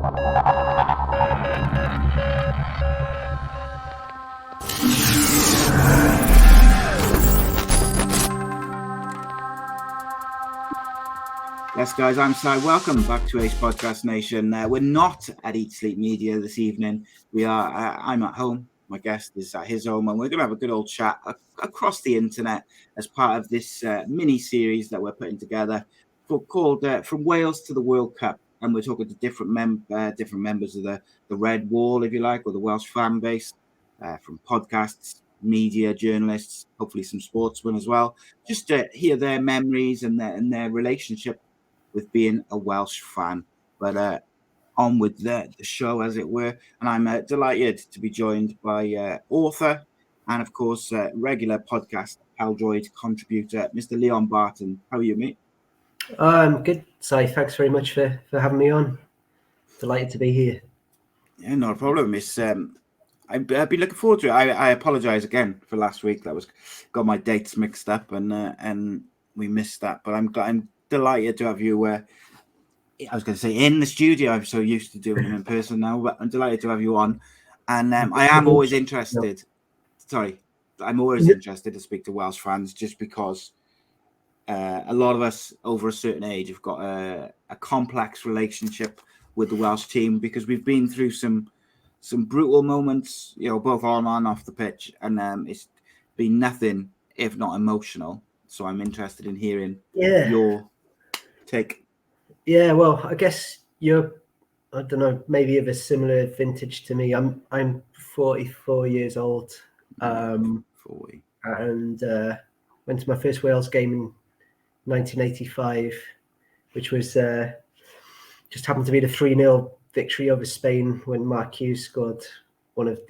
Yes, guys, I'm Si. Welcome back to Ace Podcast Nation. We're not at Eat Sleep Media this evening. We are. I'm at home. My guest is at his home, and we're going to have a good old chat across the internet as part of this mini series that we're putting together called "From Wales to the World Cup." And we're talking to different members of the Red Wall, if you like, or the Welsh fan base, from podcasts, media, journalists, hopefully some sportsmen as well, just to hear their memories and their relationship with being a Welsh fan. But on with the show, as it were. And I'm delighted to be joined by author and, of course, regular Podcast Pêl-droed contributor, Mr. Leon Barton. How are you, mate? I'm good, Si. Thanks very much for having me on. Delighted to be here. Yeah, no problem. It's I've been looking forward to it. I apologise again for last week. That was got my dates mixed up and we missed that. But I'm delighted to have you. I was going to say in the studio. I'm so used to doing them in person now, but I'm delighted to have you on. And I am always interested. Sorry, I'm always interested to speak to Welsh fans, just because a lot of us over a certain age have got a complex relationship with the Welsh team, because we've been through some brutal moments, both on and off the pitch, and it's been nothing if not emotional. So I'm interested in hearing your take. Yeah, well, I guess you're, I don't know, maybe of a similar vintage to me. I'm 44 years old, 40. and went to my first Wales game in 1985, which was just happened to be the 3-0 victory over Spain when Mark Hughes scored one of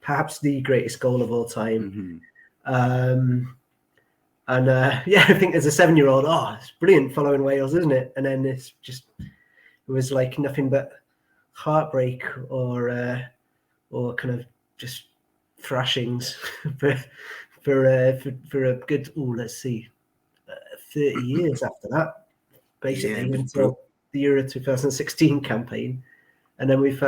perhaps the greatest goal of all time. Mm-hmm. And I think as a 7-year-old, it's brilliant following Wales, isn't it? And then it was like nothing but heartbreak or kind of just thrashings for a good, let's see, 30 years after that, basically, until the Euro 2016 campaign. And then we've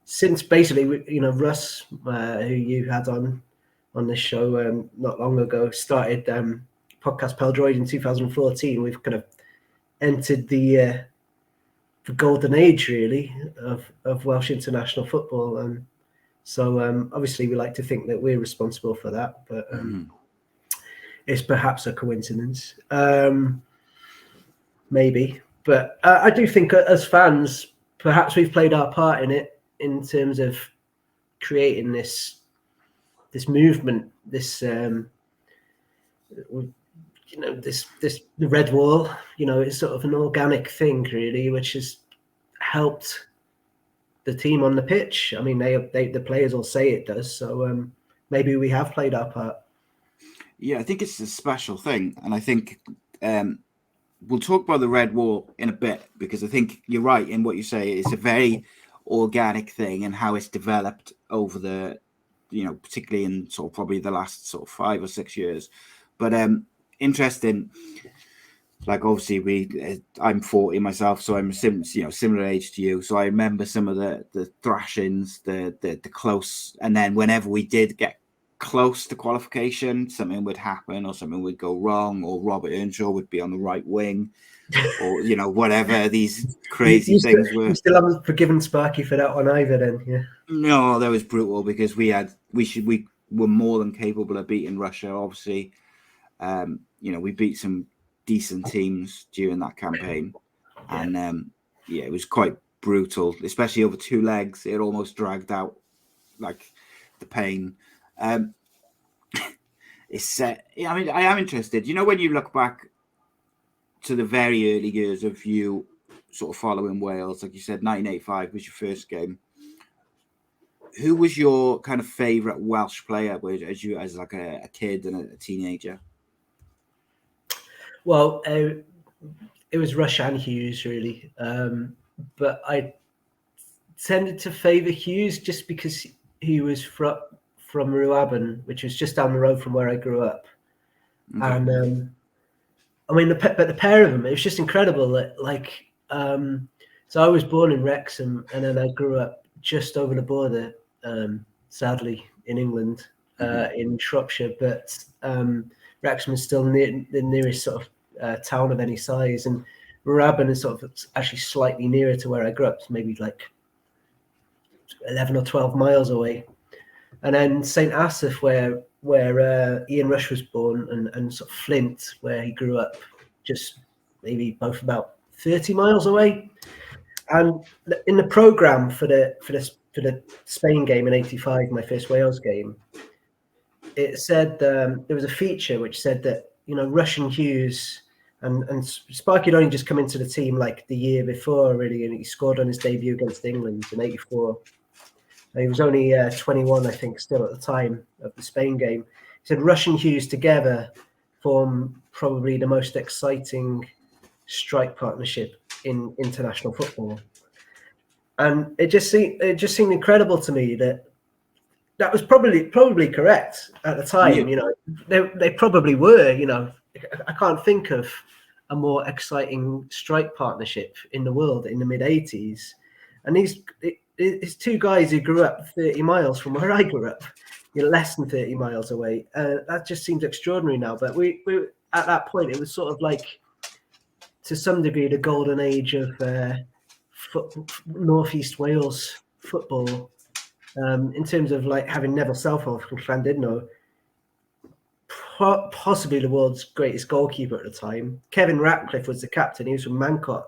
since basically, Russ, who you had on this show not long ago, started Podcast Pêl-droed in 2014. We've kind of entered the golden age, really, of Welsh international football. So obviously we like to think that we're responsible for that, but it's perhaps a coincidence, maybe. But I do think as fans, perhaps we've played our part in it, in terms of creating this movement, this the Red Wall. It's sort of an organic thing, really, which has helped the team on the pitch. I mean, the players all say it does. So maybe we have played our part. Yeah, I think it's a special thing, and I think we'll talk about the Red Wall in a bit, because I think you're right in what you say. It's a very organic thing, and how it's developed over the, particularly in sort of probably the last sort of 5 or 6 years. But interesting. Like, obviously I'm 40 myself, so I'm similar age to you. So I remember some of the thrashings, the close, and then whenever we did get close to qualification, something would happen, or something would go wrong, or Robert Earnshaw would be on the right wing, or whatever these crazy things were. You still haven't forgiven Sparky for that one either, then? Yeah. No, that was brutal, because we were more than capable of beating Russia. Obviously, we beat some decent teams during that campaign, and it was quite brutal, especially over 2 legs. It almost dragged out, like, the pain. It's I am interested. When you look back to the very early years of you sort of following Wales, like you said, 1985 was your first game. Who was your kind of favourite Welsh player as like a kid and a teenager? Well, it was Rush and Hughes, really. But I tended to favour Hughes just because he was from Rwabon, which was just down the road from where I grew up. Okay. And the pair of them, it was just incredible that, like, So I was born in Wrexham, and then I grew up just over the border, sadly, in England, in Shropshire. But Wrexham is still the nearest sort of town of any size, and Moorabbin is sort of actually slightly nearer to where I grew up, maybe like 11 or 12 miles away. And then St. Asaph, where Ian Rush was born, and sort of Flint, where he grew up, just maybe both about 30 miles away. And in the programme for the Spain game in '85, my first Wales game, it said there was a feature which said that, you know, Rush and Hughes and Sparky had only just come into the team like the year before, really, and he scored on his debut against England in '84. He was only 21, I think, still at the time of the Spain game. He said Rush and Hughes together form probably the most exciting strike partnership in international football. And it just seemed incredible to me that was probably correct at the time. Yeah. You know, they probably were. You know, I can't think of a more exciting strike partnership in the world in the mid '80s. And it's two guys who grew up 30 miles from where I grew up, you know, less than 30 miles away. That just seems extraordinary now. But we at that point, it was sort of like, to some degree, the golden age of Northeast Wales football, in terms of like having Neville Southall from Llandudno, possibly the world's greatest goalkeeper at the time. Kevin Ratcliffe was the captain. He was from Mancot,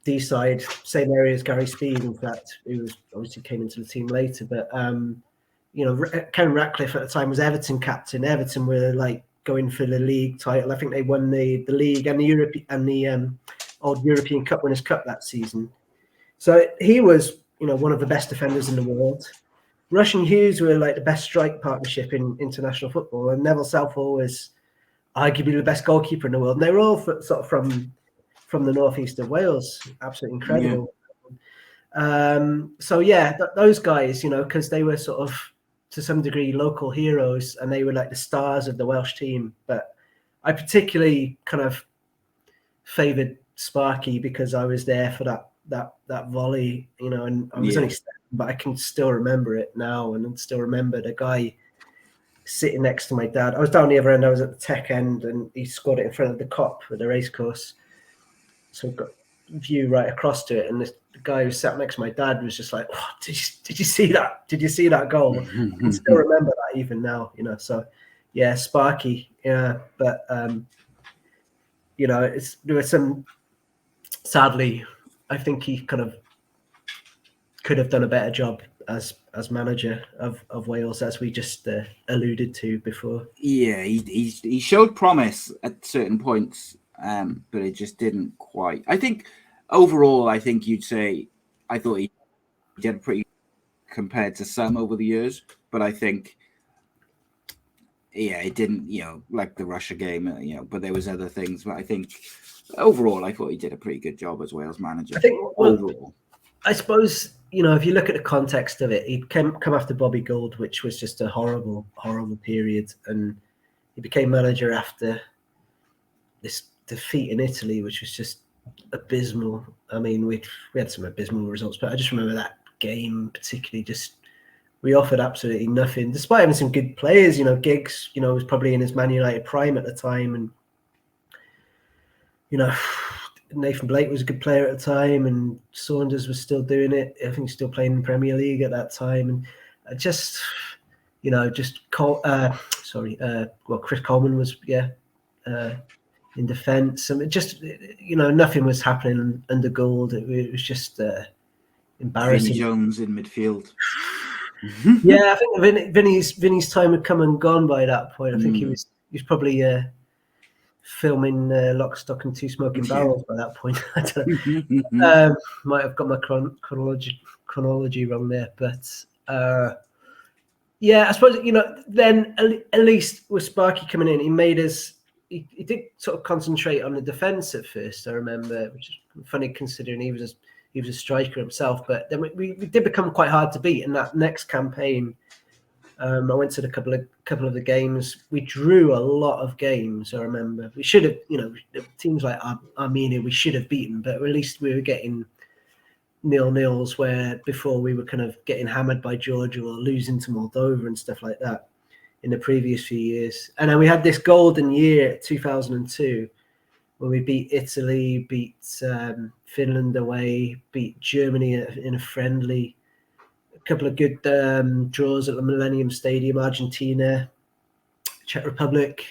D-side, same area as Gary Speed. In fact, who was obviously came into the team later. But you know, Kevin Ratcliffe at the time was Everton captain. Everton were like going for the league title. I think they won the league and the European and the old European Cup Winners' Cup that season. So he was, you know, one of the best defenders in the world. Rush and Hughes were like the best strike partnership in international football, and Neville Southall was arguably the best goalkeeper in the world. And they were all sort of from the northeast of Wales. Absolutely incredible. Yeah. So yeah, those guys, you know, because they were sort of, to some degree, local heroes, and they were like the stars of the Welsh team. But I particularly kind of favoured Sparky because I was there for that volley, you know, and I was only 7, but I can still remember it now, and still remember the guy sitting next to my dad. I was down the other end, I was at the tech end, and he scored it in front of the Cop at the racecourse. So I've got view right across to it, and the guy who sat next to my dad was just like, oh, did you see that? Did you see that goal? I can still remember that even now, you know. So yeah, Sparky, yeah. But you know, there was some, sadly, I think he kind of could have done a better job as manager of Wales, as we just alluded to before. Yeah, he showed promise at certain points, but it just didn't quite. I think overall, I think you'd say I thought he did pretty compared to some over the years, but I think, yeah, it didn't, you know, like the Russia game, you know, but there was other things. But I think overall, I thought he did a pretty good job as Wales manager. I think overall, I suppose, you know, if you look at the context of it, he'd come after Bobby Gould, which was just a horrible period, and he became manager after this defeat in Italy, which was just abysmal. I mean, we had some abysmal results, but I just remember that game particularly. Just, we offered absolutely nothing, despite having some good players. You know, Giggs, you know, was probably in his Man United prime at the time, and you know, Nathan Blake was a good player at the time, and Saunders was still doing it. I think still playing in the Premier League at that time, and just, you know, Chris Coleman was in defence, and it just, you know, nothing was happening under Gould. It was just embarrassing. Vinnie Jones in midfield. Yeah, I think Vinny's time had come and gone by that point. I think he was probably filming Lock, Stock and Two Smoking Barrels by that point. I don't know. Might have got my chronology wrong there, but yeah, I suppose, you know, then at least with Sparky coming in, he made us. He did sort of concentrate on the defence at first, I remember, which is funny considering he was a striker himself. But then we did become quite hard to beat in that next campaign. I went to a couple of the games. We drew a lot of games. I remember we should have, teams like Armenia, we should have beaten, but at least we were getting 0-0s where before we were kind of getting hammered by Georgia or losing to Moldova and stuff like that in the previous few years. And then we had this golden year, 2002, where we beat Italy, beat Finland away, beat Germany in a friendly. A couple of good draws at the Millennium Stadium, Argentina, Czech Republic.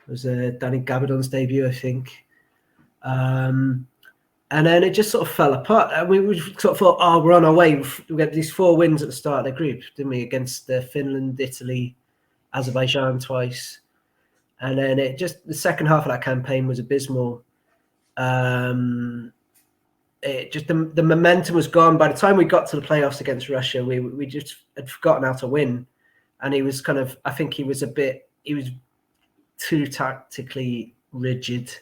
It was Danny Gabardon's debut, I think. And then it just sort of fell apart. And we sort of thought, we're on our way. We got these 4 wins at the start of the group, didn't we? Against Finland, Italy, Azerbaijan twice. And then the second half of that campaign was abysmal. The momentum was gone. By the time we got to the playoffs against Russia, we just had forgotten how to win. And he was I think he was too tactically rigid.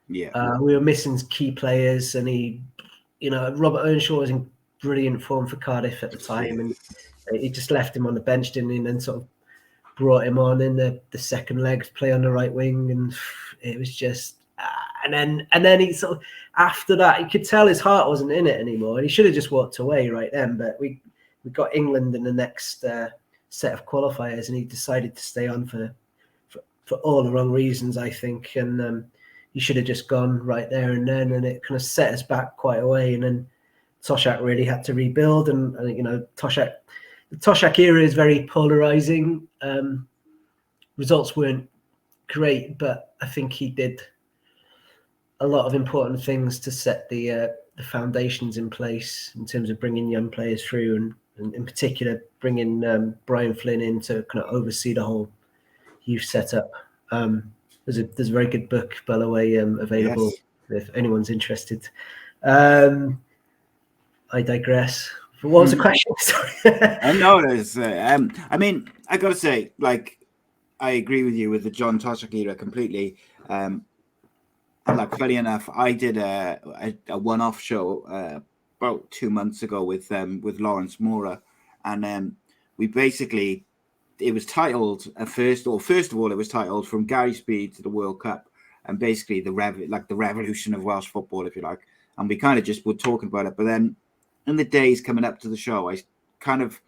Yeah. We were missing key players, and Robert Earnshaw was in brilliant form for Cardiff at the time, and he just left him on the bench, didn't he? And then sort of brought him on in the second leg to play on the right wing, and it was just. And then he sort of, after that, you could tell his heart wasn't in it anymore, and he should have just walked away right then. But we got England in the next set of qualifiers, and he decided to stay on for all the wrong reasons, I think. And he should have just gone right there and then, and it kind of set us back quite a way. And then Toshak really had to rebuild, and the Toshak era is very polarizing. Results weren't great, but I think he did a lot of important things to set the foundations in place in terms of bringing young players through, and in particular bringing Brian Flynn in to kind of oversee the whole youth setup. There's a very good book, by the way, available if anyone's interested. I digress. What was the question? Sorry. I know there's. I mean, I got to say, like, I agree with you with the John Toshak era completely. Like, funny enough, I did a one-off show about 2 months ago with Lawrence Mora, and we basically, it was titled first of all, it was titled From Gary Speed to the World Cup, and basically the revolution of Welsh football, if you like. And we kind of just were talking about it, but then in the days coming up to the show, I kind of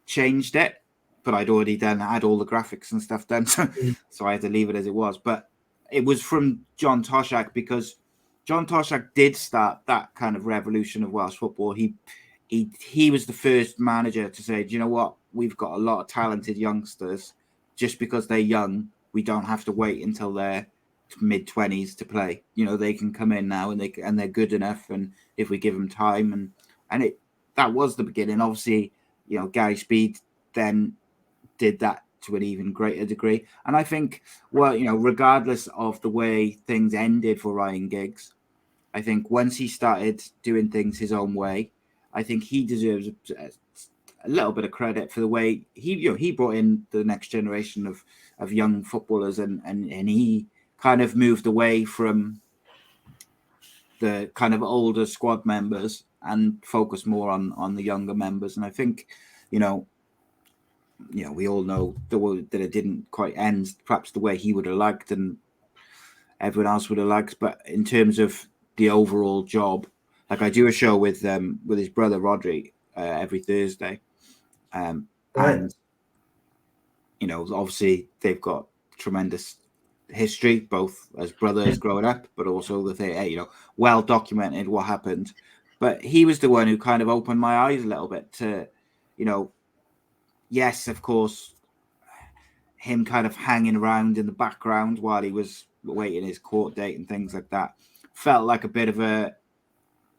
changed it, but I'd already had all the graphics and stuff done, so I had to leave it as it was. But it was from John Toshak, because John Toshak did start that kind of revolution of Welsh football. He was the first manager to say, do you know what? We've got a lot of talented youngsters. Just because they're young, we don't have to wait until they're mid-20s to play. They can come in now, and they're good enough, and if we give them time, and that was the beginning. Obviously, Gary Speed then did that to an even greater degree. And I think, regardless of the way things ended for Ryan Giggs, I think once he started doing things his own way, I think he deserves a little bit of credit for the way he brought in the next generation of young footballers, and he kind of moved away from the kind of older squad members and focused more on the younger members. And I think, we all know that it didn't quite end perhaps the way he would have liked and everyone else would have liked. But in terms of the overall job, like, I do a show with his brother Rodri every Thursday, and obviously they've got tremendous history, both as brothers growing up, but also that they, well documented what happened. But he was the one who kind of opened my eyes a little bit to, yes, of course, him kind of hanging around in the background while he was waiting his court date and things like that felt like a bit of a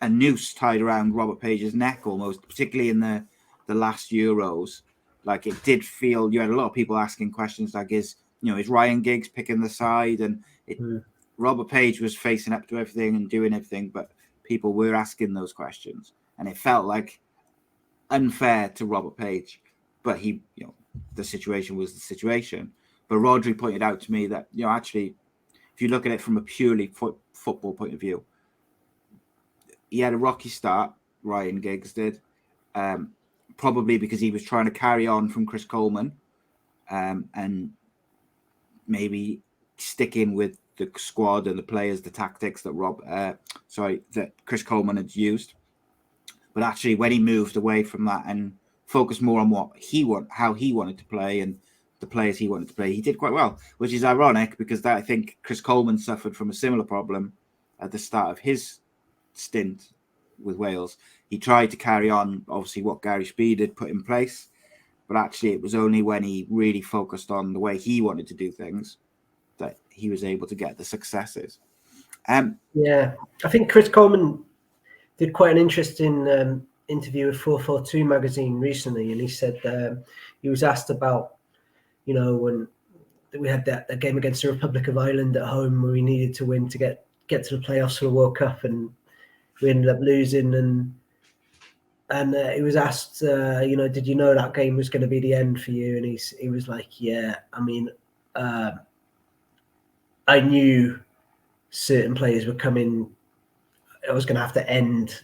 noose tied around Robert Page's neck almost, particularly in the last Euros. Like, it did feel, you had a lot of people asking questions like, is Ryan Giggs picking the side? And Robert Page was facing up to everything and doing everything, but people were asking those questions, and it felt like unfair to Robert Page. But he, the situation was the situation. But Rodri pointed out to me that, actually, if you look at it from a purely football point of view, he had a rocky start, Ryan Giggs did, probably because he was trying to carry on from Chris Coleman, and maybe sticking with the squad and the players, the tactics that that Chris Coleman had used. But actually, when he moved away from that and focused more on how he wanted to play and the players he wanted to play, he did quite well, which is ironic because I think Chris Coleman suffered from a similar problem at the start of his stint with Wales. He tried to carry on, obviously, what Gary Speed had put in place, but actually it was only when he really focused on the way he wanted to do things that he was able to get the successes. Yeah, I think Chris Coleman did quite an interesting interview with 442 magazine recently, and he said he was asked about, when we had that game against the Republic of Ireland at home where we needed to win to get to the playoffs for the World Cup, and we ended up losing. And he was asked, did you know that game was going to be the end for you? And he was like, yeah, I mean, I knew certain players were coming. I was going to have to end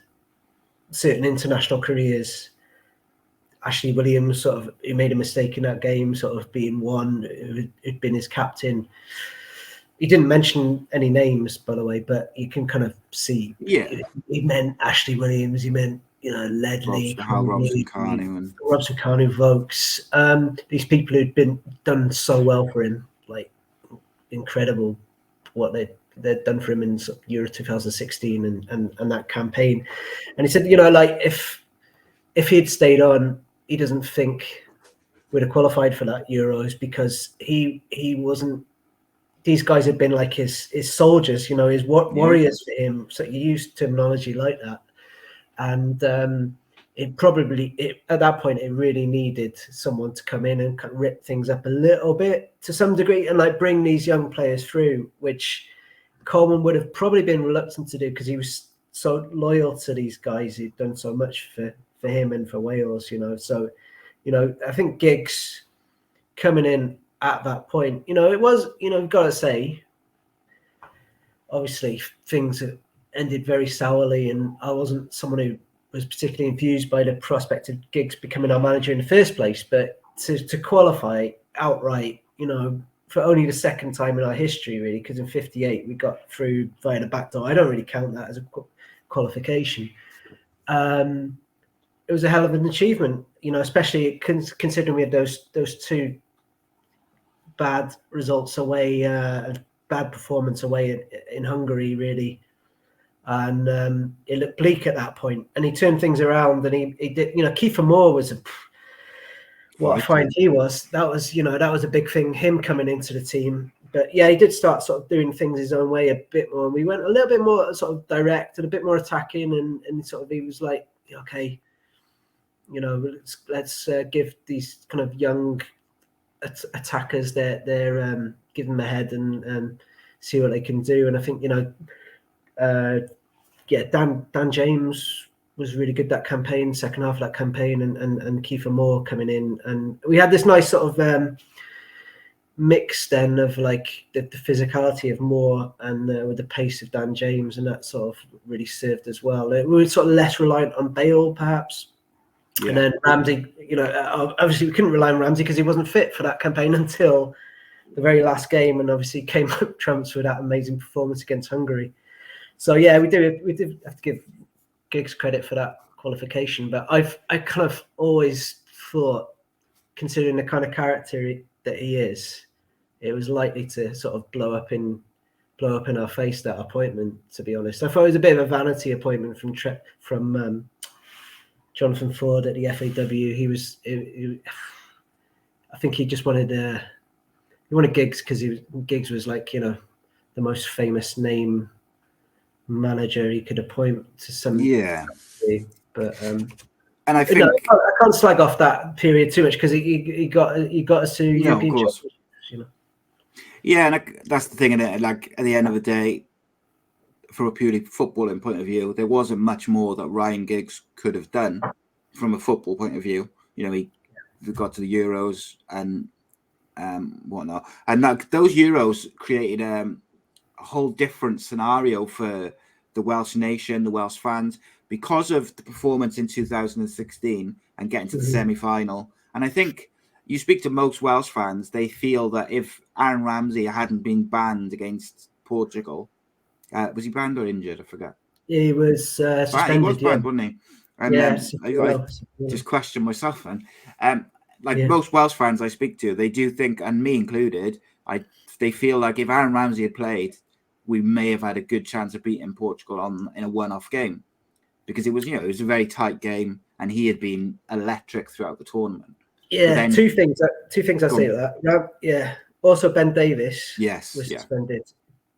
certain international careers. Ashley Williams, he made a mistake in that game, being one who'd been his captain. He didn't mention any names, by the way, but you can kind of see. Yeah, he meant Ashley Williams. He meant Ledley, Robson Carney, Vokes. These people who'd done so well for him, like incredible what they'd done for him in Euro 2016 and that campaign. And he said, if he'd stayed on, he doesn't think we'd have qualified for that Euros because he wasn't. These guys had been like his soldiers, his warriors for him. So he used terminology like that, and at that point it really needed someone to come in and kind of rip things up a little bit to some degree and like bring these young players through, which Coleman would have probably been reluctant to do because he was so loyal to these guys who'd done so much for him and for Wales, So, I think Giggs coming in at that point, it was, you've got to say, obviously things ended very sourly, and I wasn't someone who was particularly enthused by the prospect of Giggs becoming our manager in the first place. But to qualify outright, for only the second time in our history, really, because in '58 we got through via the back door. I don't really count that as a qualification. It was a hell of an achievement, especially considering we had those two bad results away, bad performance away in Hungary, really. And it looked bleak at that point. And he turned things around, and he did. Kiefer Moore was what a find he was. That was a big thing, him coming into the team. But yeah, he did start sort of doing things his own way a bit more. And we went a little bit more sort of direct and a bit more attacking, and sort of he was like, okay, let's give these kind of young attackers their give them a head and see what they can do. And I think Dan James was really good that campaign, second half of that campaign, and Kiefer Moore coming in, and we had this nice sort of mix then of like the physicality of Moore and with the pace of Dan James, and that sort of really served as well. We were sort of less reliant on Bale perhaps. Yeah. And then Ramsey, obviously we couldn't rely on Ramsey because he wasn't fit for that campaign until the very last game, and obviously came up trumps with that amazing performance against Hungary. So yeah, we did have to give Giggs credit for that qualification, but I kind of always thought, considering the kind of character that he is, it was likely to sort of blow up in our face, that appointment. To be honest, I thought it was a bit of a vanity appointment from Jonathan Ford at the FAW. I think he just wanted Giggs because Giggs was like the most famous name manager he could appoint to some. Yeah, but and I think I can't slag off that period too much because he got us to European Championships. Yeah, and that's the thing, isn't it? Like at the end of the day, from a purely footballing point of view, there wasn't much more that Ryan Giggs could have done from a football point of view. We got to the Euros and whatnot, and those Euros created a whole different scenario for the Welsh nation, the Welsh fans, because of the performance in 2016 and getting to the semi-final. And I think, you speak to most Welsh fans, they feel that if Aaron Ramsey hadn't been banned against Portugal, was he banned or injured? I forget. He was suspended. He was banned, wasn't he? And I just question myself. And most Welsh fans I speak to, they do think, and me included, they feel like if Aaron Ramsey had played, we may have had a good chance of beating Portugal in a one-off game, because it was a very tight game, and he had been electric throughout the tournament. Yeah, then, two things I say to that. Yeah, also Ben Davies was suspended.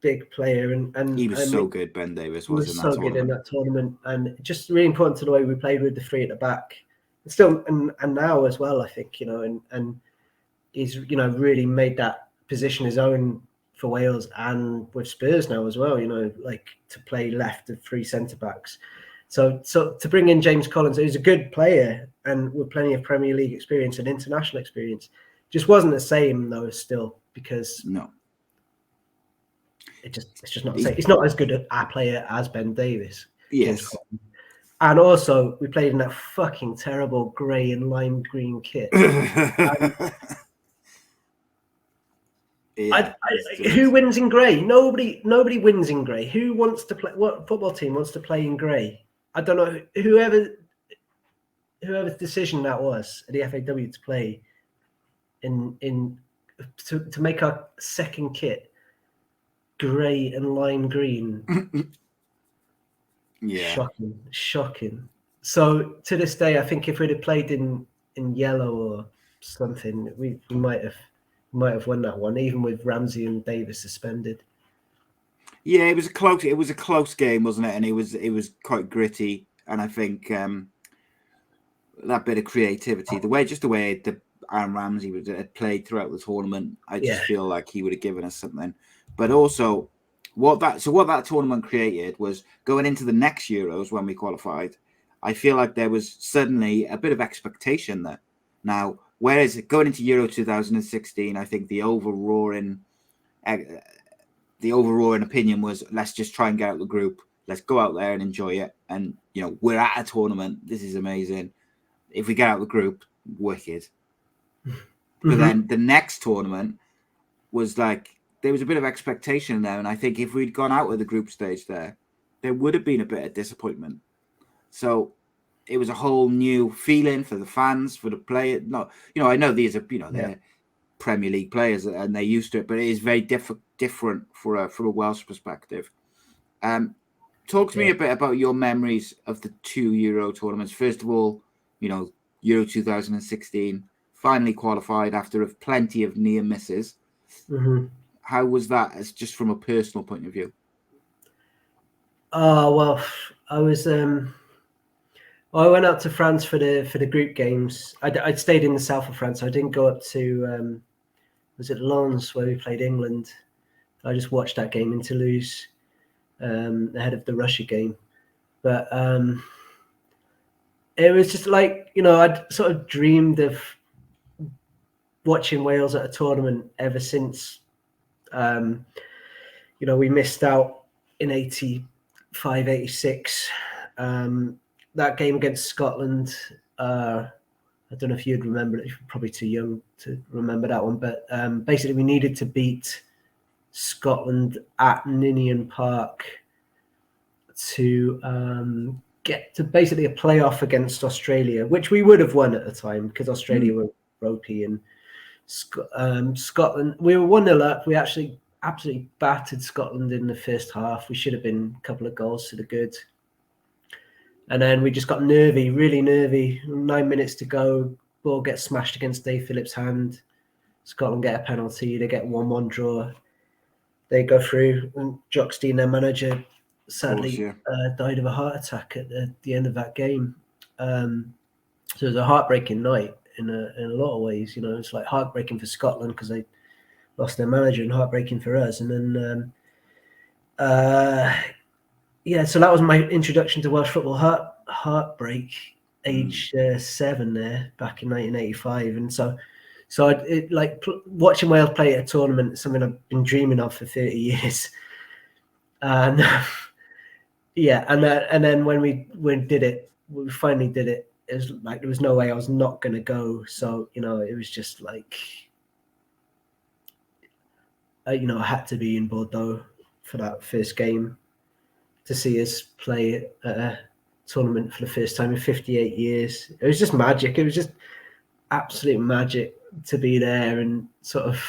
Big player, and he was so good. Ben Davies was so good in that tournament, and just really important to the way we played with the three at the back. And still, and now as well, I think, and he's really made that position his own for Wales and with Spurs now as well. To play left of three centre backs. So to bring in James Collins, who's a good player and with plenty of Premier League experience and international experience, just wasn't the same though. Still, because no. It's just not the same. He's not as good a player as Ben Davies. Yes. And also, we played in that fucking terrible grey and lime green kit. Who wins in grey? Nobody wins in grey. Who wants to play? What football team wants to play in grey? I don't know. Whoever's decision that was at the FAW to play to make our second kit grey and lime green. Yeah, shocking. So to this day, I think if we'd have played in yellow or something, we might have won that one, even with Ramsey and Davis suspended. Yeah, it was a close game, wasn't it? And it was quite gritty. And I think that bit of creativity, the way Aaron Ramsey had played throughout the tournament, I just feel like he would have given us something. But also, what that tournament created was, going into the next Euros when we qualified, I feel like there was suddenly a bit of expectation there. Now, whereas going into Euro 2016, I think the overroaring opinion was, let's just try and get out the group. Let's go out there and enjoy it. And, we're at a tournament. This is amazing. If we get out the group, wicked. But then the next tournament was like, there was a bit of expectation there. And I think if we'd gone out of the group stage there would have been a bit of disappointment. So it was a whole new feeling for the fans, for the players. I know these are, they're Premier League players and they're used to it, but it is very different from a Welsh perspective. Talk to me a bit about your memories of the two Euro tournaments. First of all, Euro 2016, finally qualified after plenty of near misses. Mm-hmm. How was that, as just from a personal point of view? Oh, well, I was. I went out to France for the group games. I'd stayed in the south of France. I didn't go up to. Was it Lens where we played England? I just watched that game in Toulouse ahead of the Russia game, but it was just like, I'd sort of dreamed of watching Wales at a tournament ever since. We missed out in 85, 86. That game against Scotland, I don't know if you'd remember it. You're probably too young to remember that one. But basically, we needed to beat Scotland at Ninian Park to get to basically a playoff against Australia, which we would have won at the time because Australia were ropey, and Scotland, we were 1-0 up. We actually absolutely battered Scotland in the first half. We should have been a couple of goals to the good. And then we just got nervy, really nervy. 9 minutes to go. Ball gets smashed against Dave Phillips' hand. Scotland get a penalty. They get 1-1 draw. They go through. And Jock Stein, their manager, sadly died of a heart attack at the end of that game. So it was a heartbreaking night in a lot of ways. It's like heartbreaking for Scotland because they lost their manager, and heartbreaking for us. And then so that was my introduction to Welsh football. Heartbreak, age 7 there, back in 1985, and so watching Wales play at a tournament is something I've been dreaming of for 30 years. And and then when we did it, we finally did it. it was like there was no way I was not going to go. So, you know, it was just like, you know, I had to be in Bordeaux for that first game to see us play at a tournament for the first time in 58 years. It was just magic. It was just absolute magic to be there and sort of,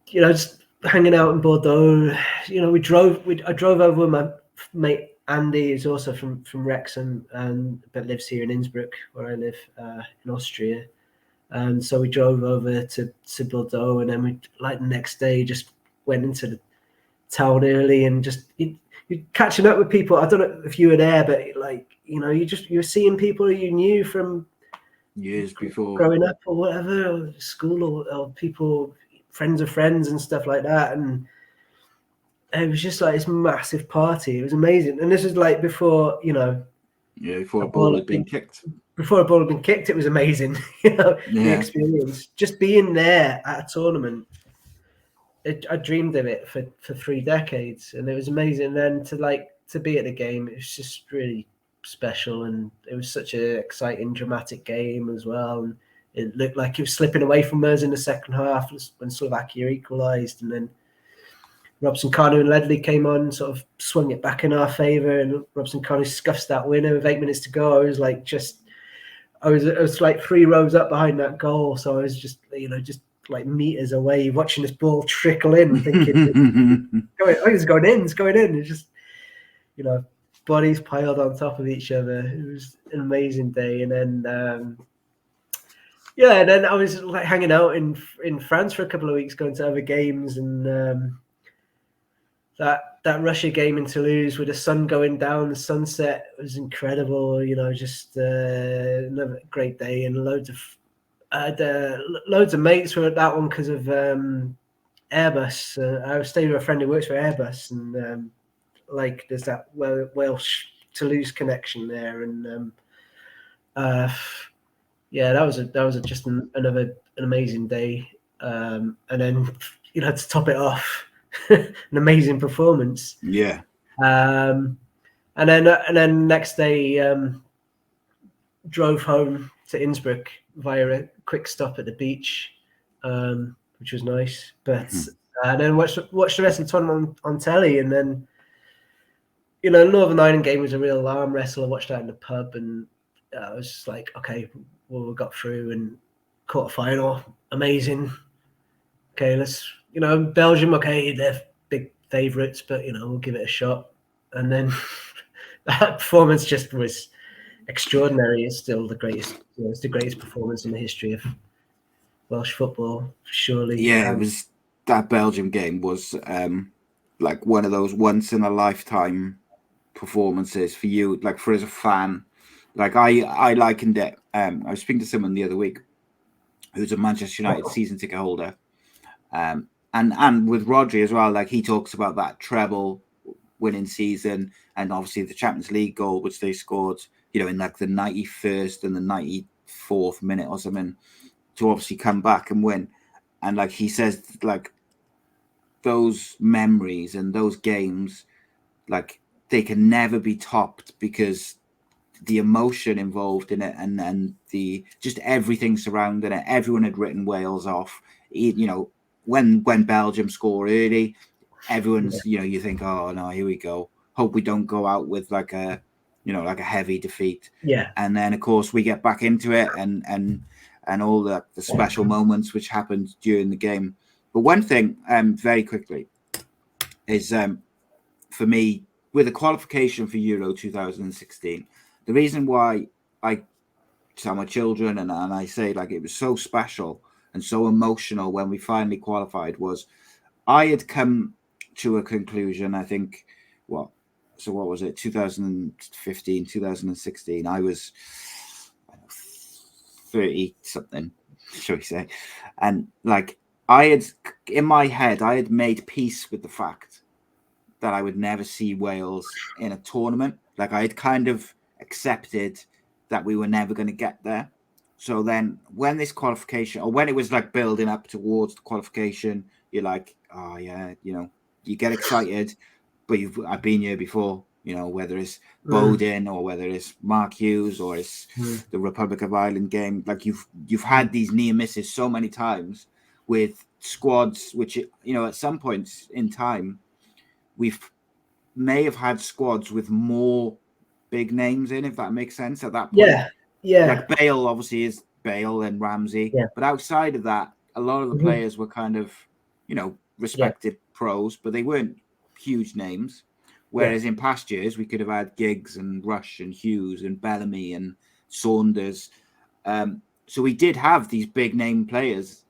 you know, just hanging out in Bordeaux. You know, I drove over with my mate Andy, who's also from Wrexham, but lives here in Innsbruck, where I live in Austria. And so we drove over to Bordeaux, and then we, like, the next day, just went into the town early and just you're catching up with people. I don't know if you were there, but like, you know, you're seeing people you knew from years before growing up or whatever, or school, or people, friends of friends and stuff like that. And it was just like this massive party. It was amazing. And this is like before, you know, before a ball had been kicked. Before a ball had been kicked, it was amazing. You know, Yeah. The experience, just being there at a tournament. I dreamed of it for 3 decades, and it was amazing. And then to be at the game, it was just really special, and it was such an exciting, dramatic game as well. And it looked like it was slipping away from us in the second half when Slovakia equalised, and then Robson Kanu and Ledley came on, sort of swung it back in our favour, and Robson Kanu scuffs that winner with 8 minutes to go. I was like 3 rows up behind that goal, so I was just, you know, just like meters away, watching this ball trickle in, thinking, it's going in. It's just, you know, bodies piled on top of each other. It was an amazing day. And then, and then I was like hanging out in France for a couple of weeks, going to other games, and that Russia game in Toulouse with the sun going down, the sunset was incredible. You know, just another great day, and loads of mates were at that one because of Airbus. I stayed with a friend who works for Airbus, and like there's that Welsh Toulouse connection there, and that was just an amazing day, and then, you know, to top it off, an amazing performance. Yeah. And then next day, drove home to Innsbruck via a quick stop at the beach, which was nice. But and then watched the rest of the tournament on telly, and then, you know, Northern Ireland game was a real arm wrestle. I watched that in the pub, and I was just like, okay, well, we got through, and quarterfinal, amazing. Okay, let's, you know, Belgium, okay, they're big favourites, but, you know, we'll give it a shot. And then that performance just was extraordinary. It's still the greatest. You know, it's the greatest performance in the history of Welsh football, surely. Yeah, it was. That Belgium game was like one of those once in a lifetime performances for you, like for as a fan. Like I likened it. I was speaking to someone the other week who's a Manchester United season ticket holder, and with Rodri as well. Like, he talks about that treble winning season, and obviously the Champions League goal which they scored, you know, in like the 91st and the 94th minute or something, to obviously come back and win. And like he says, like those memories and those games, like they can never be topped, because the emotion involved in it, and the just everything surrounding it. Everyone had written Wales off. You know, when Belgium score early, everyone's, you know, you think, oh no, here we go. Hope we don't go out with like a, you know, like a heavy defeat. Yeah. And then of course we get back into it, and all the special moments which happened during the game. But one thing, very quickly, is for me, with the qualification for Euro 2016, the reason why I tell my children and I say like it was so special and so emotional when we finally qualified was I had come to a conclusion, I think, what was it, 2015, 2016, I was 30 something, shall we say, and like I had, in my head, I had made peace with the fact that I would never see Wales in a tournament. Like, I had kind of accepted that we were never going to get there. So then when this qualification, or when it was like building up towards the qualification, you're like, oh yeah, you know, you get excited, but I've been here before, You know, whether it's Bowden or whether it's Mark Hughes or it's the Republic of Ireland game. Like you've had these near misses so many times with squads, which, you know, at some points in time, may have had squads with more big names in, if that makes sense at that point. Yeah. Like Bale obviously is Bale and Ramsey. Yeah. But outside of that, a lot of the players were kind of, you know, respected pros, but they weren't huge names. Whereas in past years, we could have had Giggs and Rush and Hughes and Bellamy and Saunders. So we did have these big name players,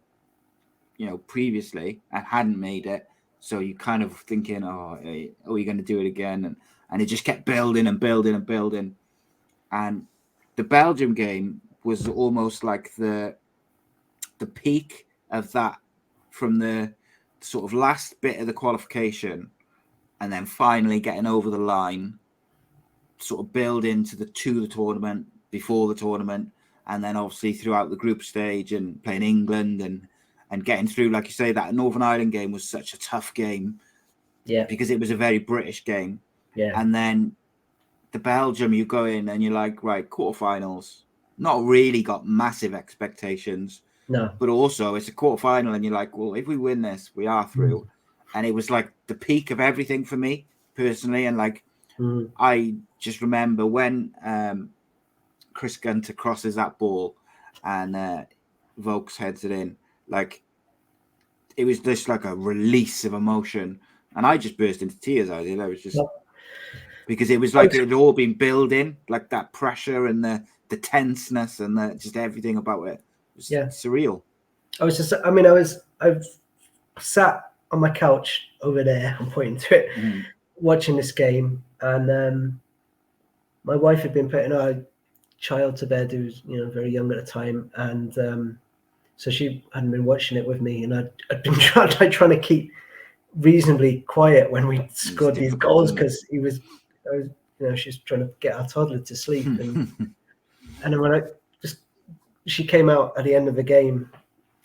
you know, previously and hadn't made it. So you kind of thinking, oh, are we going to do it again? And it just kept building and building and building. And the Belgium game was almost like the peak of that, from the sort of last bit of the qualification and then finally getting over the line, sort of build into the tournament, before the tournament, and then obviously throughout the group stage and playing England and getting through. Like you say, that Northern Ireland game was such a tough game, because it was a very British game. And then the Belgium, you go in and you're like, right, quarterfinals, not really got massive expectations. No. But also it's a quarterfinal and you're like, well, if we win this, we are through. And it was like the peak of everything for me personally. And like, I just remember when Chris Gunter crosses that ball and Vokes heads it in, like, it was just like a release of emotion. And I just burst into tears. I was just, because it was like it had all been building, like that pressure and the tenseness and just everything about it. It was surreal. I've sat on my couch over there, I'm pointing to it, watching this game, and my wife had been putting our child to bed, who was, you know, very young at the time, and so she hadn't been watching it with me, and I'd been trying to keep reasonably quiet when we scored these goals, because she's trying to get our toddler to sleep, and then when she came out at the end of the game,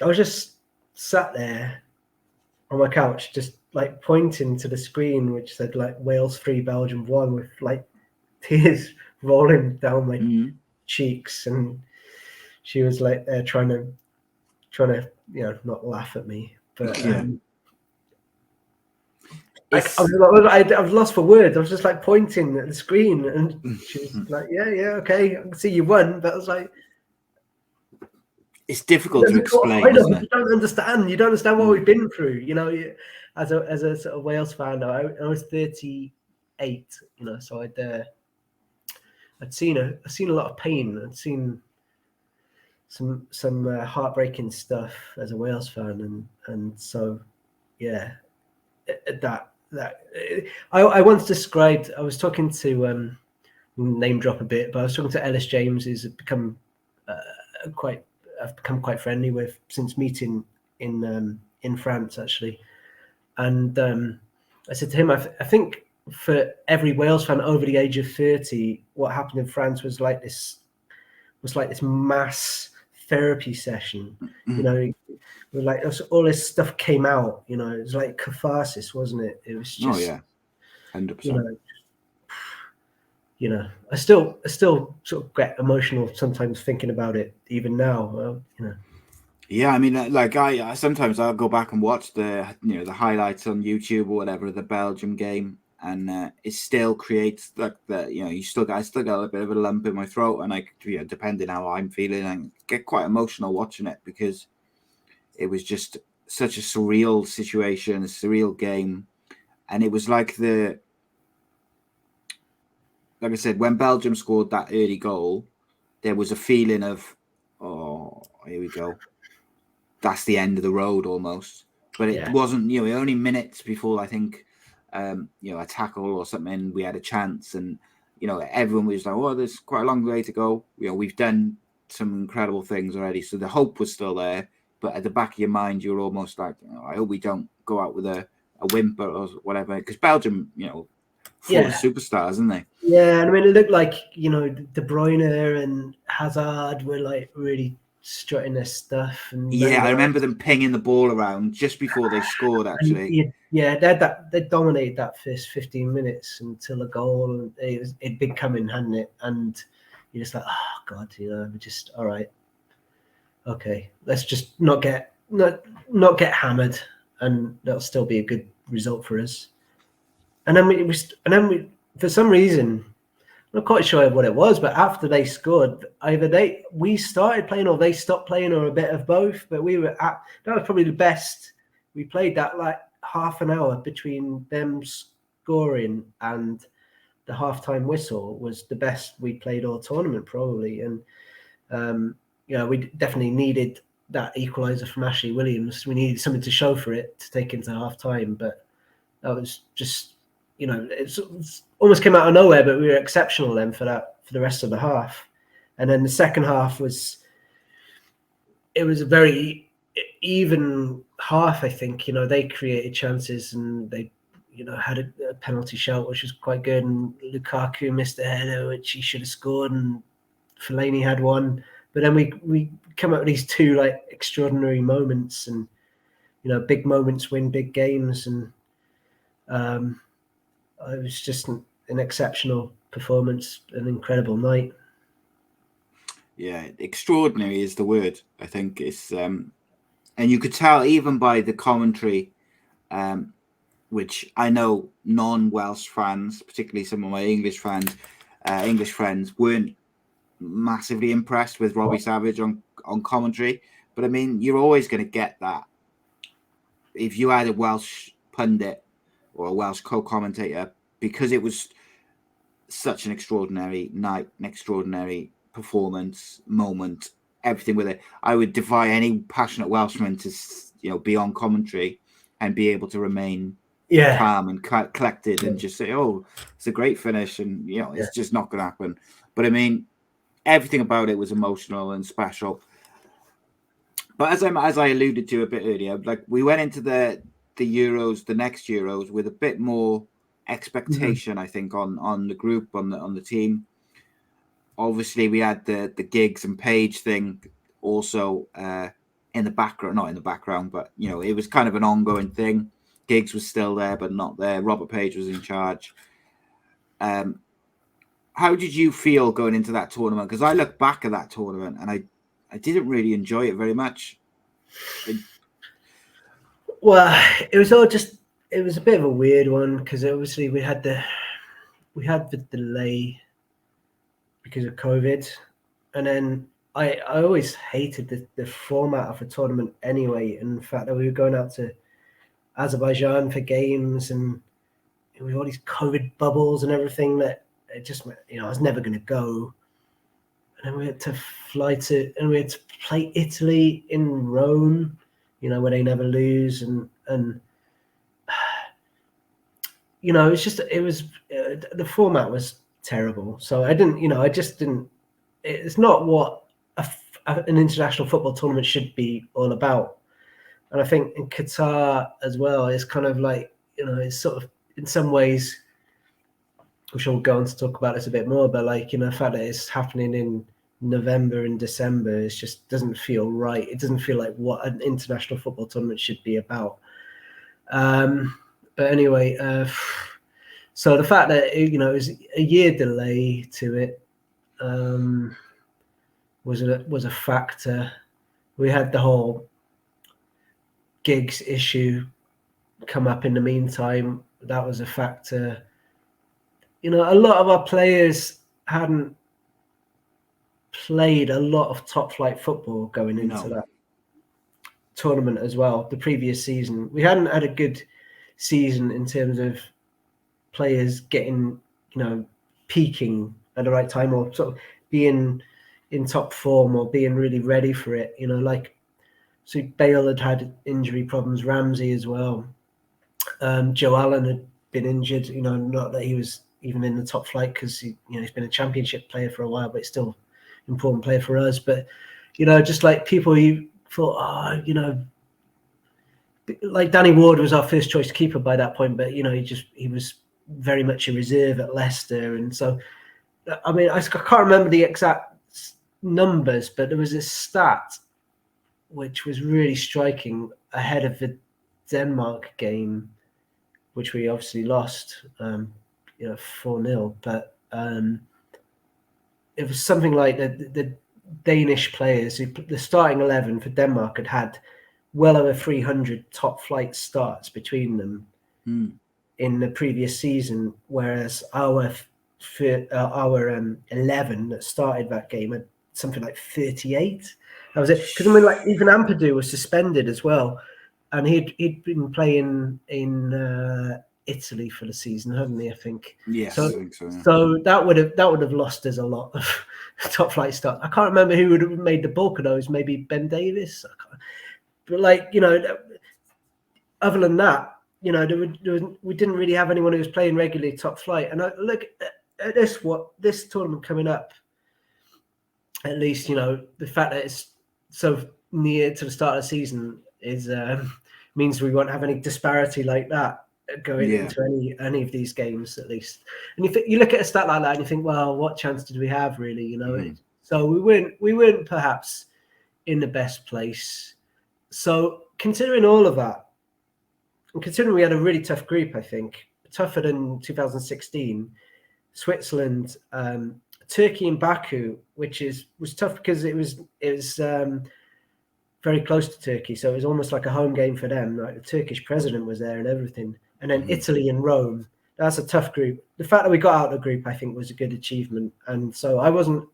I was just sat there on my couch, just like pointing to the screen, which said like Wales 3, Belgium 1, with like tears rolling down my cheeks, and she was like trying to you know, not laugh at me, but I was lost for words. I was just like pointing at the screen, and she was like, yeah, okay, I can see you won, but I was like, it's difficult to explain, isn't it? You don't understand what we've been through, you know. As a sort of Wales fan, I was 38, you know, so I'd seen a lot of pain. I'd seen some heartbreaking stuff as a Wales fan, and so that I once described. I was talking to name drop a bit, but I was talking to Ellis James, who's become I've become quite friendly with since meeting in France, actually. And I said to him, I think for every Wales fan over the age of 30, what happened in France was like this mass therapy session. You know, like all this stuff came out. You know, it was like catharsis, wasn't it? It was just 100%. You know, I still sort of get emotional sometimes thinking about it, even now. Well, you know. Yeah, I mean, like I sometimes I'll go back and watch the highlights on YouTube or whatever of the Belgium game, and it still creates like I still got a bit of a lump in my throat, and depending how I'm feeling, I get quite emotional watching it, because it was just such a surreal situation, a surreal game, and it was like like I said, when Belgium scored that early goal, there was a feeling of, oh, here we go. That's the end of the road almost. But it wasn't, only minutes before, I think, a tackle or something, we had a chance. And, everyone was like, oh, there's quite a long way to go. We've done some incredible things already. So the hope was still there. But at the back of your mind, you're almost like, I hope we don't go out with a whimper or whatever. Because Belgium, full of superstars, isn't they? Yeah, and I mean, it looked like, De Bruyne and Hazard were like really strutting their stuff. And I remember them pinging the ball around just before they scored, actually. They dominated that first 15 minutes until a goal, and it'd been coming, hadn't it? And you're just like, oh God, we're just all right. Okay, let's just not get hammered, and that'll still be a good result for us. And then we for some reason, I'm not quite sure what it was, but after they scored, either we started playing or they stopped playing, or a bit of both. But that was probably the best we played. That like half an hour between them scoring and the halftime whistle was the best we played all tournament, probably. And we definitely needed that equaliser from Ashley Williams. We needed something to show for it to take into halftime, but that was just. It's almost came out of nowhere, but we were exceptional then for the rest of the half. And then the second half was a very even half, I think. They created chances and they, had a penalty shout, which was quite good. And Lukaku missed a header, which he should have scored, and Fellaini had one. But then we come up with these two like extraordinary moments, and big moments win big games, and it was just an exceptional performance, an incredible night. Yeah, extraordinary is the word. I think it's, and you could tell even by the commentary, which I know non-Welsh fans, particularly some of my English friends, weren't massively impressed with Robbie Savage on commentary. But I mean, you're always going to get that. If you had a Welsh pundit or a Welsh co-commentator, because it was such an extraordinary night, an extraordinary performance, moment, everything with it. I would defy any passionate Welshman to, be on commentary and be able to remain calm and collected and just say, "Oh, it's a great finish," and it's just not going to happen. But I mean, everything about it was emotional and special. But as I alluded to a bit earlier, like we went into the Euros, the next Euros, with a bit more expectation, I think, on the group, on the team. Obviously, we had the Giggs and Page thing also in the background, not in the background, but it was kind of an ongoing thing. Giggs was still there, but not there. Robert Page was in charge. How did you feel going into that tournament? Because I look back at that tournament and I didn't really enjoy it very much. Well, it was a bit of a weird one because obviously we had the delay because of COVID, and then I always hated the format of a tournament anyway, and the fact that we were going out to Azerbaijan for games and with all these COVID bubbles and everything, that it just, I was never going to go. And then we had to we had to play Italy in Rome, where they never lose, and the format was terrible. So I just didn't. It's not what an international football tournament should be all about. And I think in Qatar as well, it's kind of like, it's sort of in some ways, I'm sure we'll go on to talk about this a bit more, but like, the fact that it's happening in November and December, it just doesn't feel right. It doesn't feel like what an international football tournament should be about. But anyway, so the fact that, it was a year delay to it was a factor. We had the whole Giggs issue come up in the meantime. That was a factor. A lot of our players hadn't played a lot of top flight football going into that tournament as well. The previous season, we hadn't had a good season in terms of players getting, peaking at the right time or sort of being in top form or being really ready for it. So Bale had injury problems, Ramsey as well. Joe Allen had been injured, not that he was even in the top flight because he's been a championship player for a while, but still important player for us. But, just like people who thought, like Danny Ward was our first choice keeper by that point, but, he was very much a reserve at Leicester. And so, I mean, I can't remember the exact numbers, but there was a stat which was really striking ahead of the Denmark game, which we obviously lost, 4-0. But it was something like the Danish players, the starting 11 for Denmark had well over 300 top flight starts between them in the previous season, whereas our 11 that started that game had something like 38. That was it. Because I mean, like, even Ampadu was suspended as well, and he'd been playing in Italy for the season, hadn't he? I think. Yes, So, I think so. Yeah. So that would have lost us a lot of top flight starts. I can't remember who would have made the bulk of those. Maybe Ben Davis. But other than that, we didn't really have anyone who was playing regularly top flight. And I look at this tournament coming up. At least, the fact that it's so near to the start of the season is means we won't have any disparity like that going into any of these games, at least. And you look at a stat like that and you think, well, what chance did we have, really? So we weren't perhaps in the best place. So considering all of that, and considering we had a really tough group, I think tougher than 2016, Switzerland, Turkey and Baku, which was tough because it was very close to Turkey, so it was almost like a home game for them. Like, the Turkish president was there and everything, and then Italy and Rome. That's a tough group. The fact that we got out of the group, I think, was a good achievement, and so I wasn't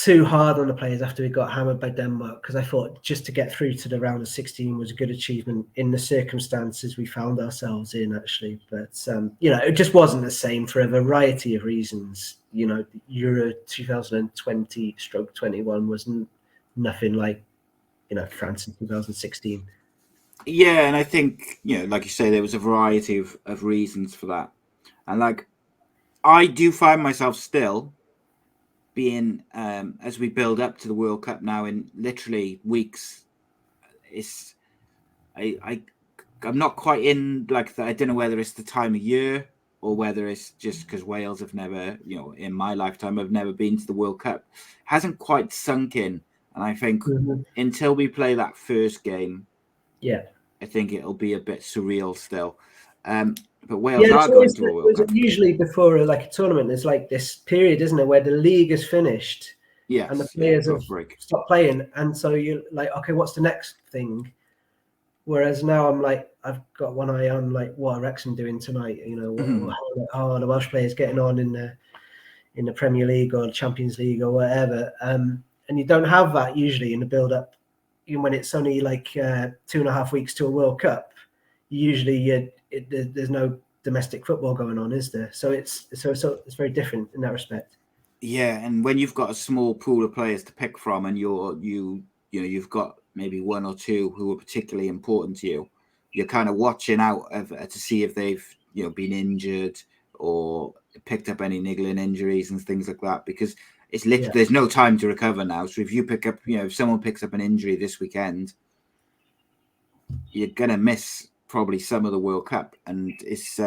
too hard on the players after we got hammered by Denmark, because I thought just to get through to the round of 16 was a good achievement in the circumstances we found ourselves in, actually. But it just wasn't the same for a variety of reasons. Euro 2020/21 was nothing like France in 2016. Yeah, and I think like you say, there was a variety of reasons for that, and I do find myself still being as we build up to the World Cup now in literally weeks. I'm not quite in I don't know whether it's the time of year or whether it's just because Wales have never, in my lifetime, have never been to the World Cup. Hasn't quite sunk in, and I think until we play that first game, I think it'll be a bit surreal still. But Wales are going to a World Cup. Usually before a tournament, there's this period, isn't it, where the league is finished, and the players have stopped playing, and so you're like, okay, what's the next thing? Whereas now I'm I've got one eye on what are Wrexham doing tonight? How are the Welsh players getting on in the Premier League or the Champions League or whatever? And you don't have that usually in the build-up. When it's only 2.5 weeks to a World Cup, usually there's no domestic football going on, is there? So it's very different in that respect. Yeah, and when you've got a small pool of players to pick from, and you've got maybe one or two who are particularly important to you, you're kind of watching out to see if they've been injured or picked up any niggling injuries and things like that, because it's literally there's no time to recover now. So if you pick up, if someone picks up an injury this weekend, you're gonna miss probably some of the World Cup, and it's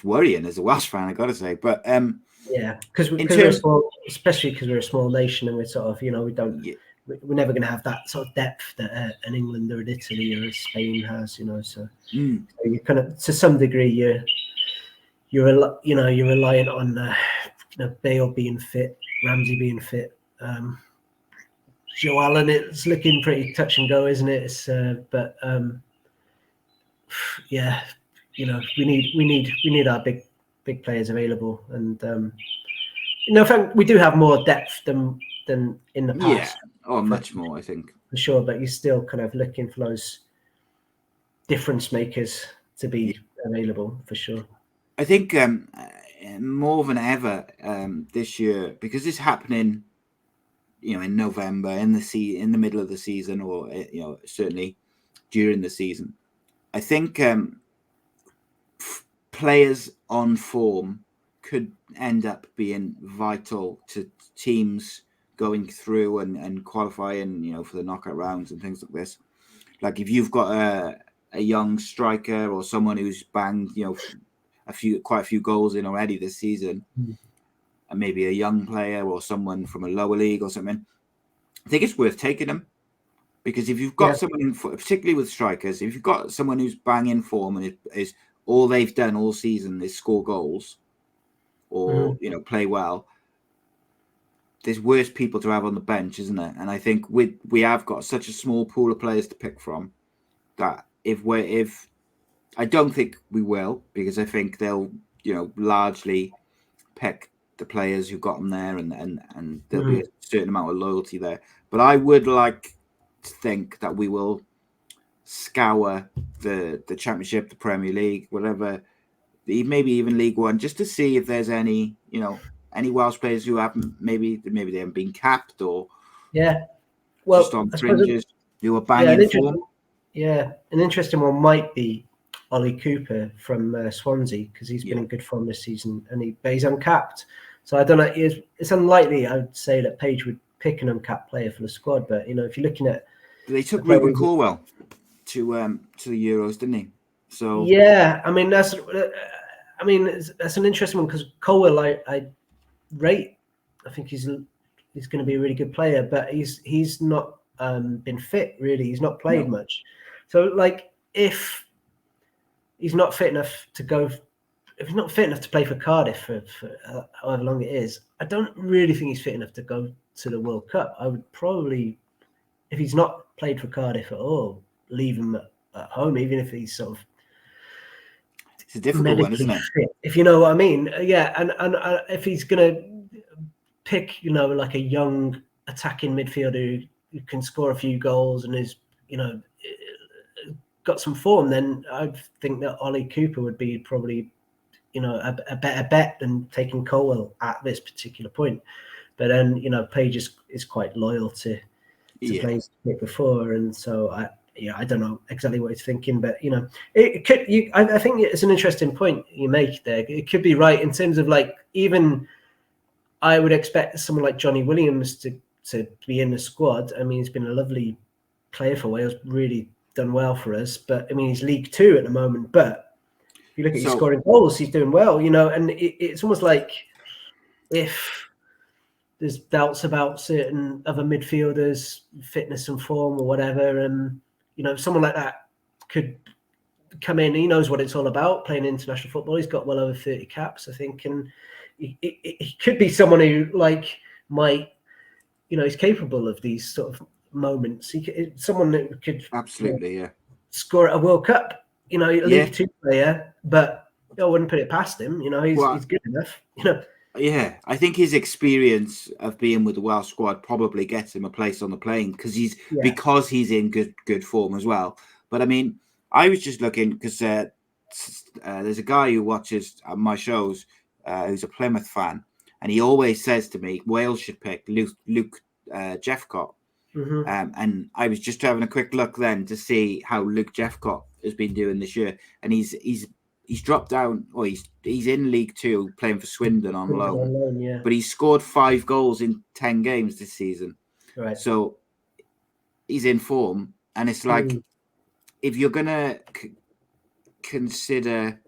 worrying as a Welsh fan, I gotta say. But because we're small, especially because we're a small nation, and we're sort of we don't. Yeah. We're never going to have that sort of depth that an England or an Italy or a Spain has, So you kind of, to some degree, you're reliant on Bale being fit, Ramsey being fit. Joe Allen, it's looking pretty touch and go, isn't it? It's, we need our big players available, and in fact, we do have more depth than in the past. Much more, I think, for sure. But you're still kind of looking for those difference makers to be available, for sure. I think more than ever this year, because it's happening, in November, in the middle of the season, or certainly during the season. I think players on form could end up being vital to teams going through and qualifying, for the knockout rounds and things like this. Like if you've got a young striker or someone who's banged, quite a few goals in already this season, maybe a young player or someone from a lower league or something, I think it's worth taking them. Because if you've got someone, particularly with strikers, if you've got someone who's bang in form and is all they've done all season is score goals or play well, there's worse people to have on the bench, isn't it? And I think we have got such a small pool of players to pick from that if I don't think we will, because I think they'll largely pick the players who got them there, and there'll be a certain amount of loyalty there. But I would like to think that we will scour the Championship, the Premier League, whatever, maybe even League One, just to see if there's any Welsh players who haven't maybe they haven't been capped or just on fringes who are banging form. Yeah, an interesting one might be Ollie Cooper from Swansea, because he's been in good form this season, and he's uncapped. So I don't know. It's unlikely, I would say, that Page would pick an uncapped player for the squad. But if you're looking at, they took Ruben Cornwell to the Euros, didn't he? So yeah, I mean that's an interesting one, because Colwell I rate. I think he's going to be a really good player, but he's not been fit really. He's not played much. So if he's not fit enough to go, if he's not fit enough to play for Cardiff for however long it is, I don't really think he's fit enough to go to the World Cup. I would probably, if he's not played for Cardiff at all, leave him at home, even if he's sort of. It's a difficult one, isn't it? Fit, if you know what I mean. Yeah, and if he's going to pick, like a young attacking midfielder who can score a few goals and is, got some form, then I think that Ollie Cooper would be probably, a better bet than taking Colwell at this particular point. But then, Page is quite loyal to players before, and so I don't know exactly what he's thinking, but it could. I think it's an interesting point you make there. It could be right in terms of even I would expect someone like Johnny Williams to be in the squad. I mean, he's been a lovely player for Wales, really done well for us. But I mean, he's League Two at the moment. But if you look at his scoring goals, he's doing well. And it's almost like if there's doubts about certain other midfielders' fitness and form or whatever, and someone like that could come in. He knows what it's all about, playing international football. He's got well over 30 caps, I think, and he could be someone who might, he's capable of these sort of moments. Someone that could absolutely, score at a World Cup. League Two player, but I wouldn't put it past him. He's good enough. Yeah, I think his experience of being with the Welsh squad probably gets him a place on the plane because he's in good form as well. But I mean, I was just looking because there's a guy who watches my shows who's a Plymouth fan, and he always says to me, Wales should pick Luke Jeffcott. And I was just having a quick look then to see how Luke Jeffcott has been doing this year, and he's dropped down, or he's in League Two playing for Swindon on loan, but he's scored 5 goals in 10 games this season. Right. So he's in form, and it's like if you're gonna consider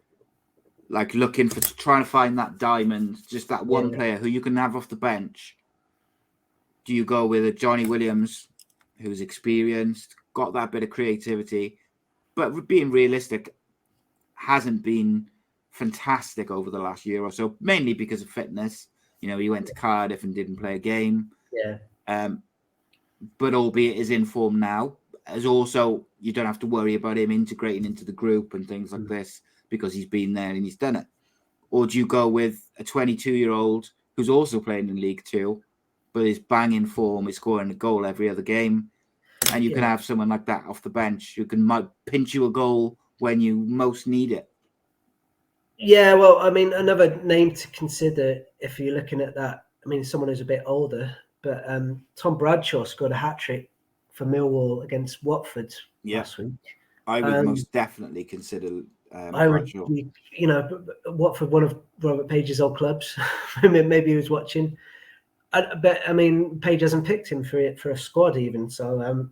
looking for trying to find that diamond, just that one player who you can have off the bench, do you go with a Johnny Williams who's experienced, got that bit of creativity, but being realistic, hasn't been fantastic over the last year or so, mainly because of fitness. He went to Cardiff and didn't play a game. But albeit is in form now, as also you don't have to worry about him integrating into the group and things like this because he's been there and he's done it. Or do you go with a 22-year-old who's also playing in League Two, but is banging form, is scoring a goal every other game, and you can have someone like that off the bench who might pinch you a goal when you most need it? Yeah, well, I mean, another name to consider if you're looking at that, I mean, someone who's a bit older, but Tom Bradshaw scored a hat-trick for Millwall against Watford last week. I would most definitely consider Bradshaw. Watford, one of Robert Page's old clubs. Maybe he was watching. But I mean, Page hasn't picked him for a squad even, so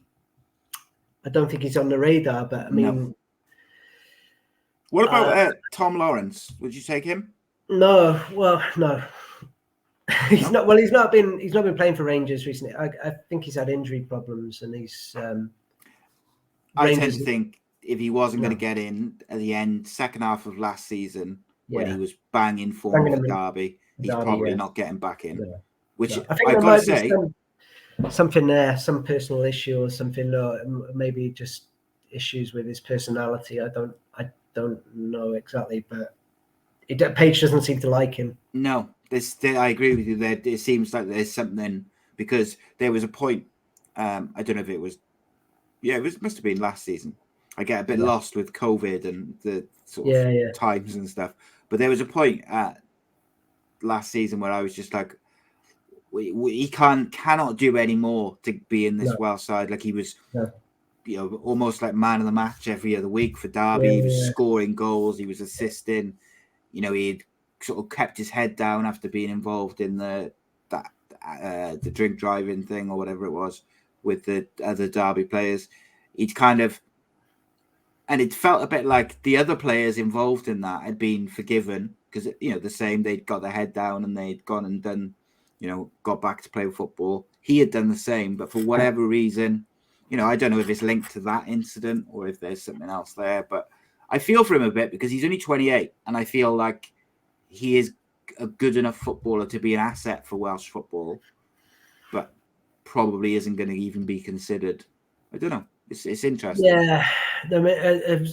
I don't think he's on the radar. But I mean, no. What about Tom Lawrence? Would you take him? No, well, no. He's not. Well, he's not been playing for Rangers recently. I think he's had injury problems, and he's. I tend to think if he wasn't going to get in at the end, second half of last season, when he was banging form for Derby, he's probably not getting back in. Yeah. Which I think I've got to say, something there, some personal issue or something, or maybe just issues with his personality. I don't know exactly, but Page doesn't seem to like him. No, I agree with you there. It seems like there's something, because there was a point, I don't know if it was, must have been last season. I get a bit lost with COVID and the sort of times and stuff. But there was a point last season where I was just like, he cannot do any more to be in this Welsh side. Like he was, almost like man of the match every other week for Derby. He was scoring goals. He was assisting. He'd sort of kept his head down after being involved in the drink driving thing or whatever it was with the other Derby players. He'd kind of, and it felt a bit like the other players involved in that had been forgiven because, the same, they'd got their head down and they'd gone and done, got back to play football. He had done the same, but for whatever reason, I don't know if it's linked to that incident or if there's something else there, but I feel for him a bit because he's only 28 and I feel like he is a good enough footballer to be an asset for Welsh football, but probably isn't going to even be considered. I don't know. It's interesting. Yeah. A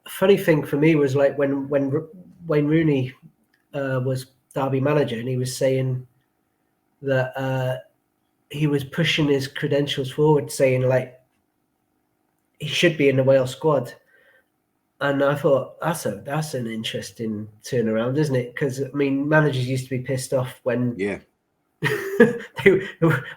funny thing for me was like when Wayne Rooney was Derby manager and he was saying that he was pushing his credentials forward, saying like he should be in the Wales squad. And I thought that's an interesting turnaround, isn't it? Because managers used to be pissed off when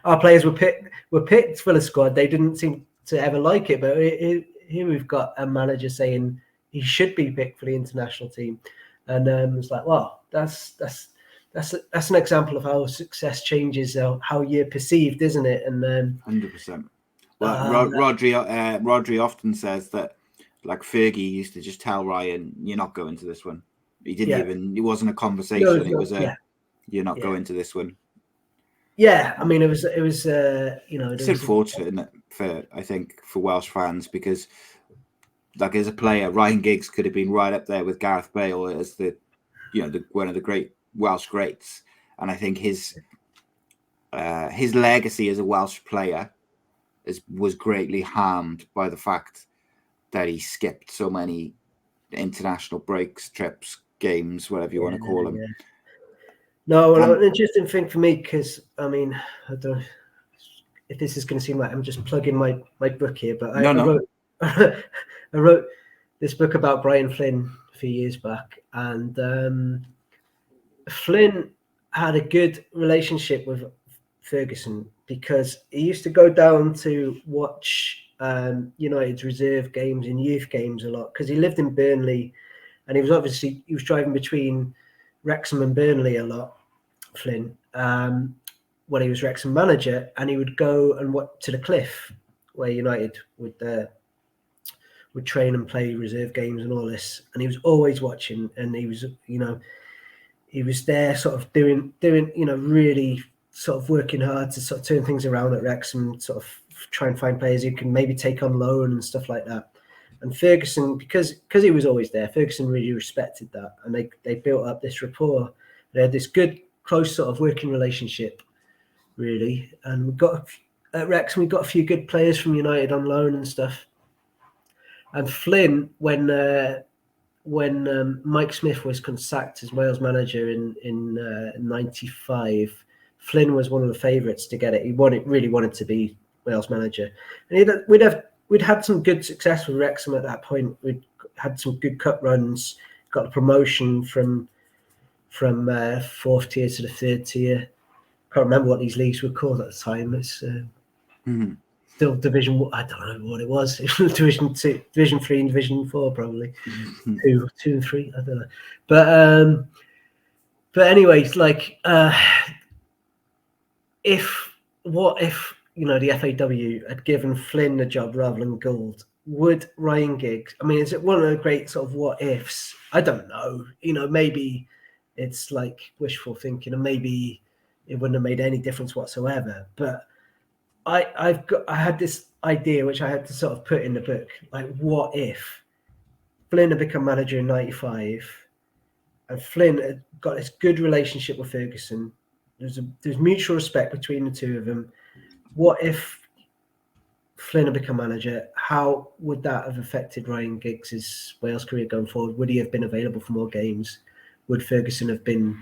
our players were picked for the squad. They didn't seem to ever like it. But here we've got a manager saying he should be picked for the international team, and it's like, well, that's an example of how success changes how you're perceived, isn't it? And 100%. Well, Rodri often says that. Like Fergie used to just tell Ryan, "You're not going to this one." He didn't even. It wasn't a conversation. No, it was "You're not going to this one." Yeah, it was. It's unfortunate, isn't it, I think, for Welsh fans because, like, as a player, Ryan Giggs could have been right up there with Gareth Bale as one of the great Welsh greats, and I think his legacy as a Welsh player was greatly harmed by the fact that he skipped so many international breaks, trips, games, whatever you want to call them. Yeah. No, well, an interesting thing for me, because I don't know if this is going to seem like I'm just plugging my book here, but I wrote this book about Brian Flynn a few years back, and Flynn had a good relationship with Ferguson because he used to go down to watch United's reserve games and youth games a lot because he lived in Burnley and he was driving between Wrexham and Burnley a lot, Flynn, when he was Wrexham manager, and he would go and to the Cliff where United would train and play reserve games and all this, and he was always watching, and he was there sort of doing really sort of working hard to sort of turn things around at Wrexham, sort of try and find players who can maybe take on loan and stuff like that. And Ferguson, because he was always there, Ferguson really respected that, and they built up this rapport. They had this good, close sort of working relationship, really. And at Wrexham, we got a few good players from United on loan and stuff. And Flynn, when Mike Smith was sacked as Wales manager in '95, Flynn was one of the favourites to get it. He really wanted to be Wales manager, and we'd had some good success with Wrexham at that point. We'd had some good cup runs, got a promotion from fourth tier to the third tier. Can't remember what these leagues were called at the time. It's still Division 1. I don't know what it was. It was Division 2, Division 3, and Division 4 probably. 2 and 3. I don't know. But anyways, like if the FAW had given Flynn the job rather than Gould, would Ryan Giggs? Is it one of the great sort of what ifs? I don't know. Maybe it's like wishful thinking, and maybe it wouldn't have made any difference whatsoever. But I had this idea which I had to sort of put in the book, like, what if Flynn had become manager in '95, and Flynn had got this good relationship with Ferguson. There's mutual respect between the two of them. What if Flynn had become manager? How would that have affected Ryan Giggs' Wales career going forward? Would he have been available for more games? Would Ferguson have been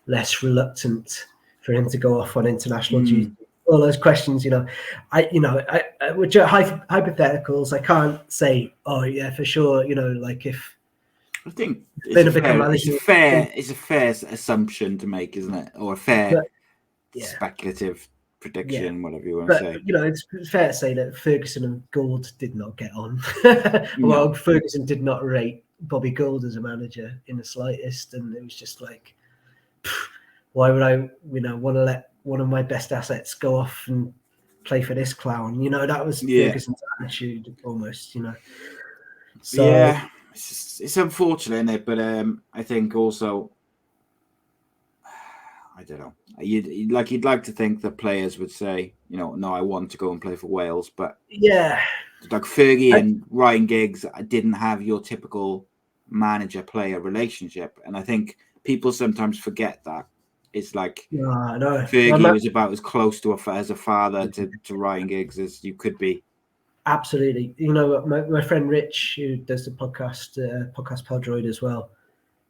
less reluctant for him to go off on international duty? All those questions, which are hypotheticals. I can't say, oh yeah, for sure. Like if I think it's a fair assumption to make, isn't it? Or a fair speculative prediction, whatever you want to say. It's fair to say that Ferguson and Gould did not get on. Ferguson did not rate Bobby Gould as a manager in the slightest, and it was just like, why would I, want to let one of my best assets go off and play for this clown? That was Ferguson's attitude almost. So yeah, it's unfortunate, isn't it? But I think also, I don't know. You'd like to think that players would say, no, I want to go and play for Wales, but like Fergie and Ryan Giggs didn't have your typical manager-player relationship, and I think people sometimes forget that. It's like Fergie was about as close to as a father to Ryan Giggs as you could be. Absolutely. My friend Rich, who does the podcast Pêl-droed as well,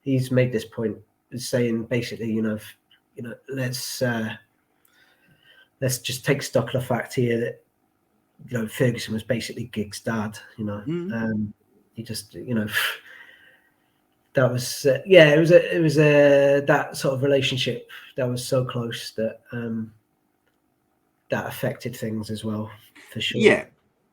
he's made this point, saying basically, let's just take stock of the fact here that Ferguson was basically Giggs' dad. He just that was it was that sort of relationship that was so close that that affected things as well, for sure. Yeah,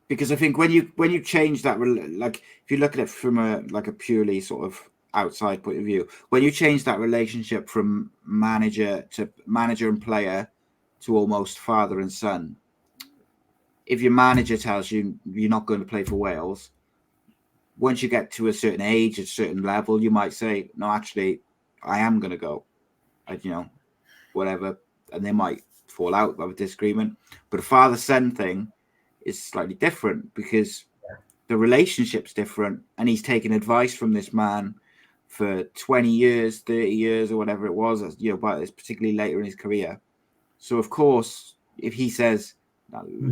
because I think when you change that, like if you look at it from a purely sort of outside point of view, when you change that relationship from manager and player to almost father and son, if your manager tells you you're not going to play for Wales, once you get to a certain age, a certain level, you might say, no, actually, I am going to go. Whatever. And they might fall out of a disagreement. But a father-son thing is slightly different because the relationship's different. And he's taken advice from this man for 20 years, 30 years, or whatever it was, about this, particularly later in his career. So, of course, if he says,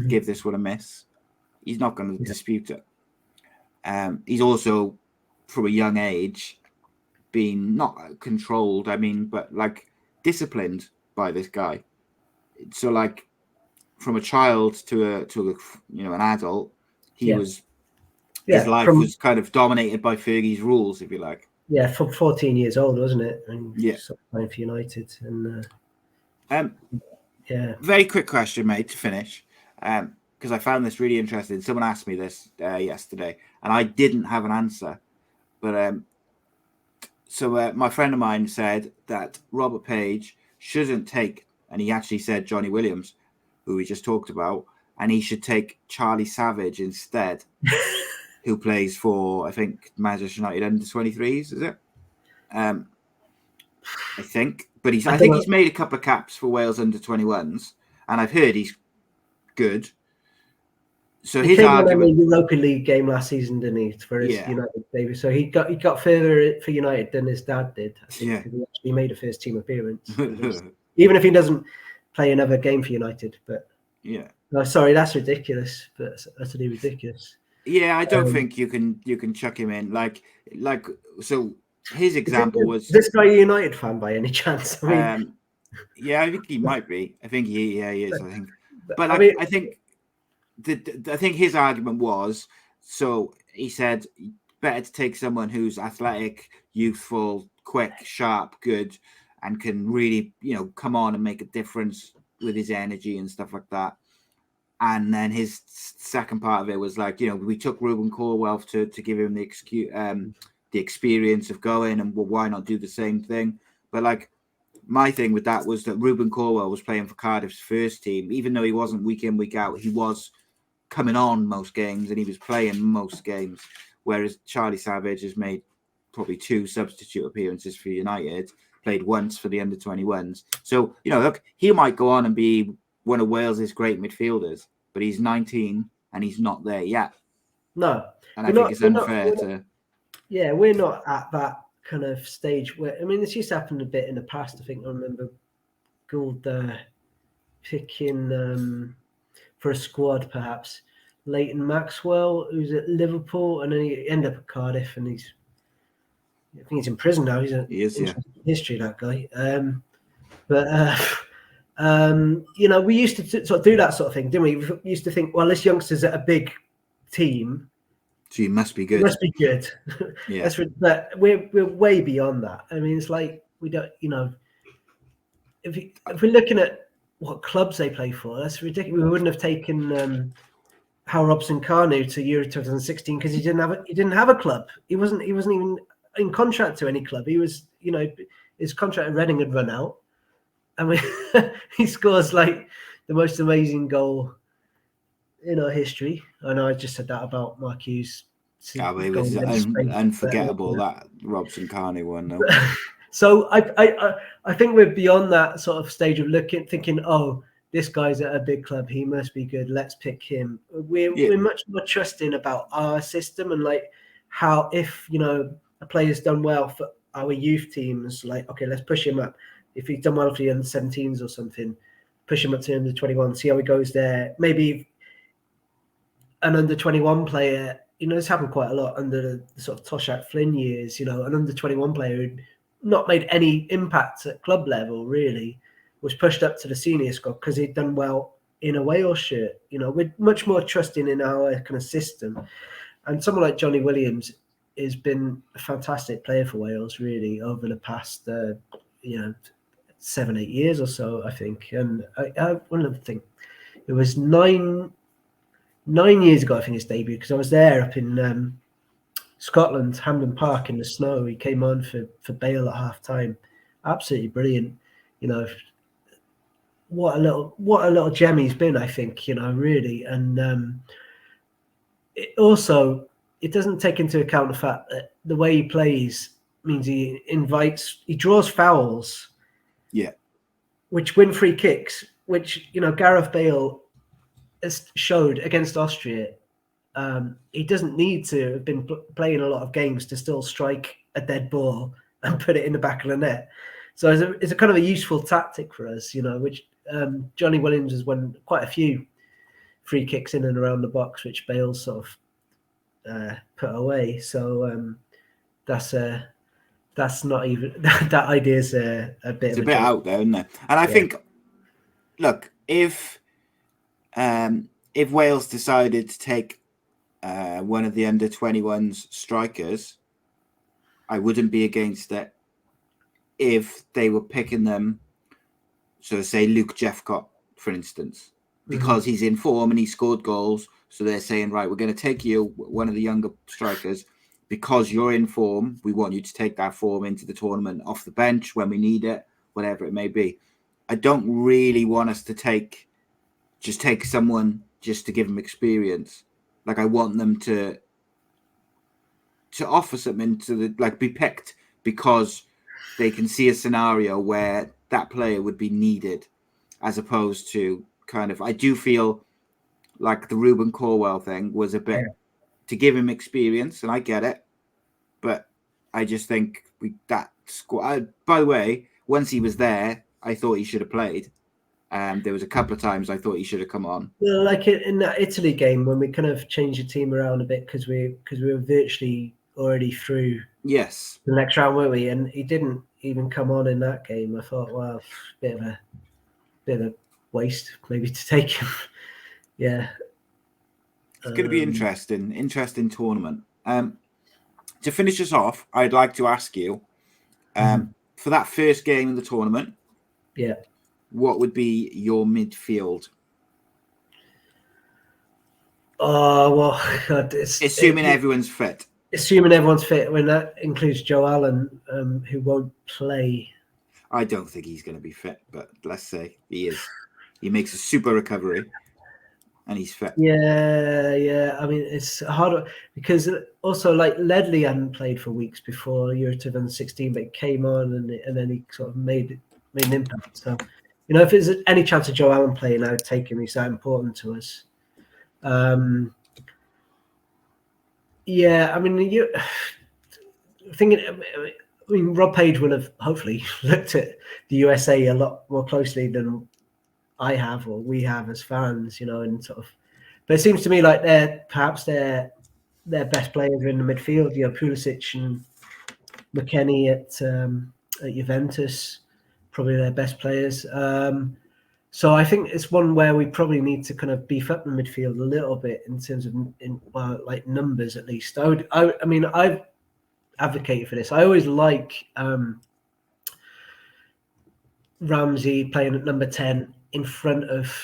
give this one a miss, he's not going to dispute it. He's also, from a young age, been not controlled, but like disciplined by this guy. So, like, from a child to an adult, his life was kind of dominated by Fergie's rules, if you like. Yeah, from 14 years old, wasn't it? And playing for United, and very quick question, mate, to finish. Because I found this really interesting. Someone asked me this yesterday, and I didn't have an answer. But so my friend of mine said that Robert Page shouldn't take, and he actually said Johnny Williams, who we just talked about, and he should take Charlie Savage instead, who plays for, I think, Manchester United under-23s, is it? I think. But I think he's made a couple of caps for Wales under-21s, and I've heard he's good. So his argument, the Europa League game last season, didn't he, for his United debut? So he got further for United than his dad did. I think, because he actually made a first team appearance, even if he doesn't play another game for United. But no, sorry, that's ridiculous. But that's utterly ridiculous. Yeah, I don't think you can chuck him in like so. His example was, is this guy a United fan by any chance? I think he might be. I think he is. I think, but I think. I think his argument was, so he said, better to take someone who's athletic, youthful, quick, sharp, good, and can really, come on and make a difference with his energy and stuff like that. And then his second part of it was like, we took Ruben Corwell to give him the experience of going, and well, why not do the same thing? But like, my thing with that was that Ruben Corwell was playing for Cardiff's first team, even though he wasn't week in, week out. He was coming on most games and he was playing most games, whereas Charlie Savage has made probably 2 substitute appearances for United. played once for the under-21s. So, look, he might go on and be one of Wales's great midfielders, but he's 19 and he's not there yet. No. And I think it's unfair to... Yeah, we're not at that kind of stage where, I mean, this used to happen a bit in the past. I think I remember Gould picking for a squad, perhaps Leighton Maxwell, who's at Liverpool, and then he ended up at Cardiff, and I think he's in prison now. He's an interesting history, that guy. We used to sort of do that sort of thing, didn't we? We used to think, well, this youngster's at a big team, so you must be good. Must be good. Yeah. But we're way beyond that. I mean, it's like we don't, if we're looking at what clubs they play for, that's ridiculous. We wouldn't have taken Hal Robson-Kanu to Euro 2016 because he didn't have a club. He wasn't even in contract to any club. He was, his contract at Reading had run out. I mean, he scores like the most amazing goal in our history. I know I just said that about Mark Hughes. Yeah, but it was unforgettable, that Robson-Kanu one, though. So I think we're beyond that sort of stage of thinking, oh, this guy's at a big club, he must be good, let's pick him. We're much more trusting about our system and like how if a player's done well for our youth teams, like, okay, let's push him up. If he's done well for the under-17s or something, push him up to under-21, see how he goes there. Maybe an under-21 player, this happened quite a lot under the sort of Toshak Flynn years, an under-21 player who'd not made any impact at club level, really, was pushed up to the senior squad because he'd done well in a Wales shirt. We're much more trusting in our kind of system. And someone like Johnny Williams has been a fantastic player for Wales, really, over the past, 7-8 years or so, I think. And I want to think, it was 9 years ago, I think, his debut, because I was there up in Scotland, Hampden Park in the snow. He came on for Bale at half time. Absolutely brilliant. What a little gem he's been, I think, really. And it doesn't take into account the fact that the way he plays means he draws fouls. Yeah. Which win free kicks, which, Gareth Bale has showed against Austria. He doesn't need to have been playing a lot of games to still strike a dead ball and put it in the back of the net. So it's a kind of a useful tactic for us, which Johnny Williams has won quite a few free kicks in and around the box, which Bale sort of put away. So that's not even that idea is a bit. It's a bit out there, isn't it? And I think, look, if Wales decided to take one of the under-21s strikers, I wouldn't be against it if they were picking them. So say Luke Jeffcott, for instance, because he's in form and he scored goals. So they're saying, right, we're going to take you, one of the younger strikers, because you're in form. We want you to take that form into the tournament off the bench when we need it, whatever it may be. I don't really want us to take someone just to give them experience. Like, I want them to offer something be picked because they can see a scenario where that player would be needed, as opposed to I do feel like the Ruben Corwell thing was a bit to give him experience, and I get it, but I just think that squad. By the way, once he was there, I thought he should have played. There was a couple of times I thought he should have come on. Well, like in that Italy game when we kind of changed the team around a bit because we were virtually already through. Yes. The next round, weren't we? And he didn't even come on in that game. I thought, well, bit of a waste maybe to take him. Yeah. It's going to be interesting tournament. To finish us off, I'd like to ask you, for that first game in the tournament, what would be your midfield? Oh, well, God, assuming everyone's fit. Assuming everyone's fit, when that includes Joe Allen, who won't play. I don't think he's going to be fit, but let's say he is. He makes a super recovery. and he's fit. Yeah. I mean, it's hard because also like Ledley hadn't played for weeks before Euro 2016, but he came on and then he sort of made an impact. So, if there's any chance of Joe Allen playing, I would take him. He's that important to us. Yeah, I mean, Rob Page will have hopefully looked at the USA a lot more closely than I have or we have as fans, and sort of. But it seems to me like perhaps their best players are in the midfield. Pulisic and McKennie at Juventus, probably their best players. So I think it's one where we probably need to kind of beef up the midfield a little bit in terms of like numbers at least. I've advocated for this. I always like Ramsey playing at number 10 in front of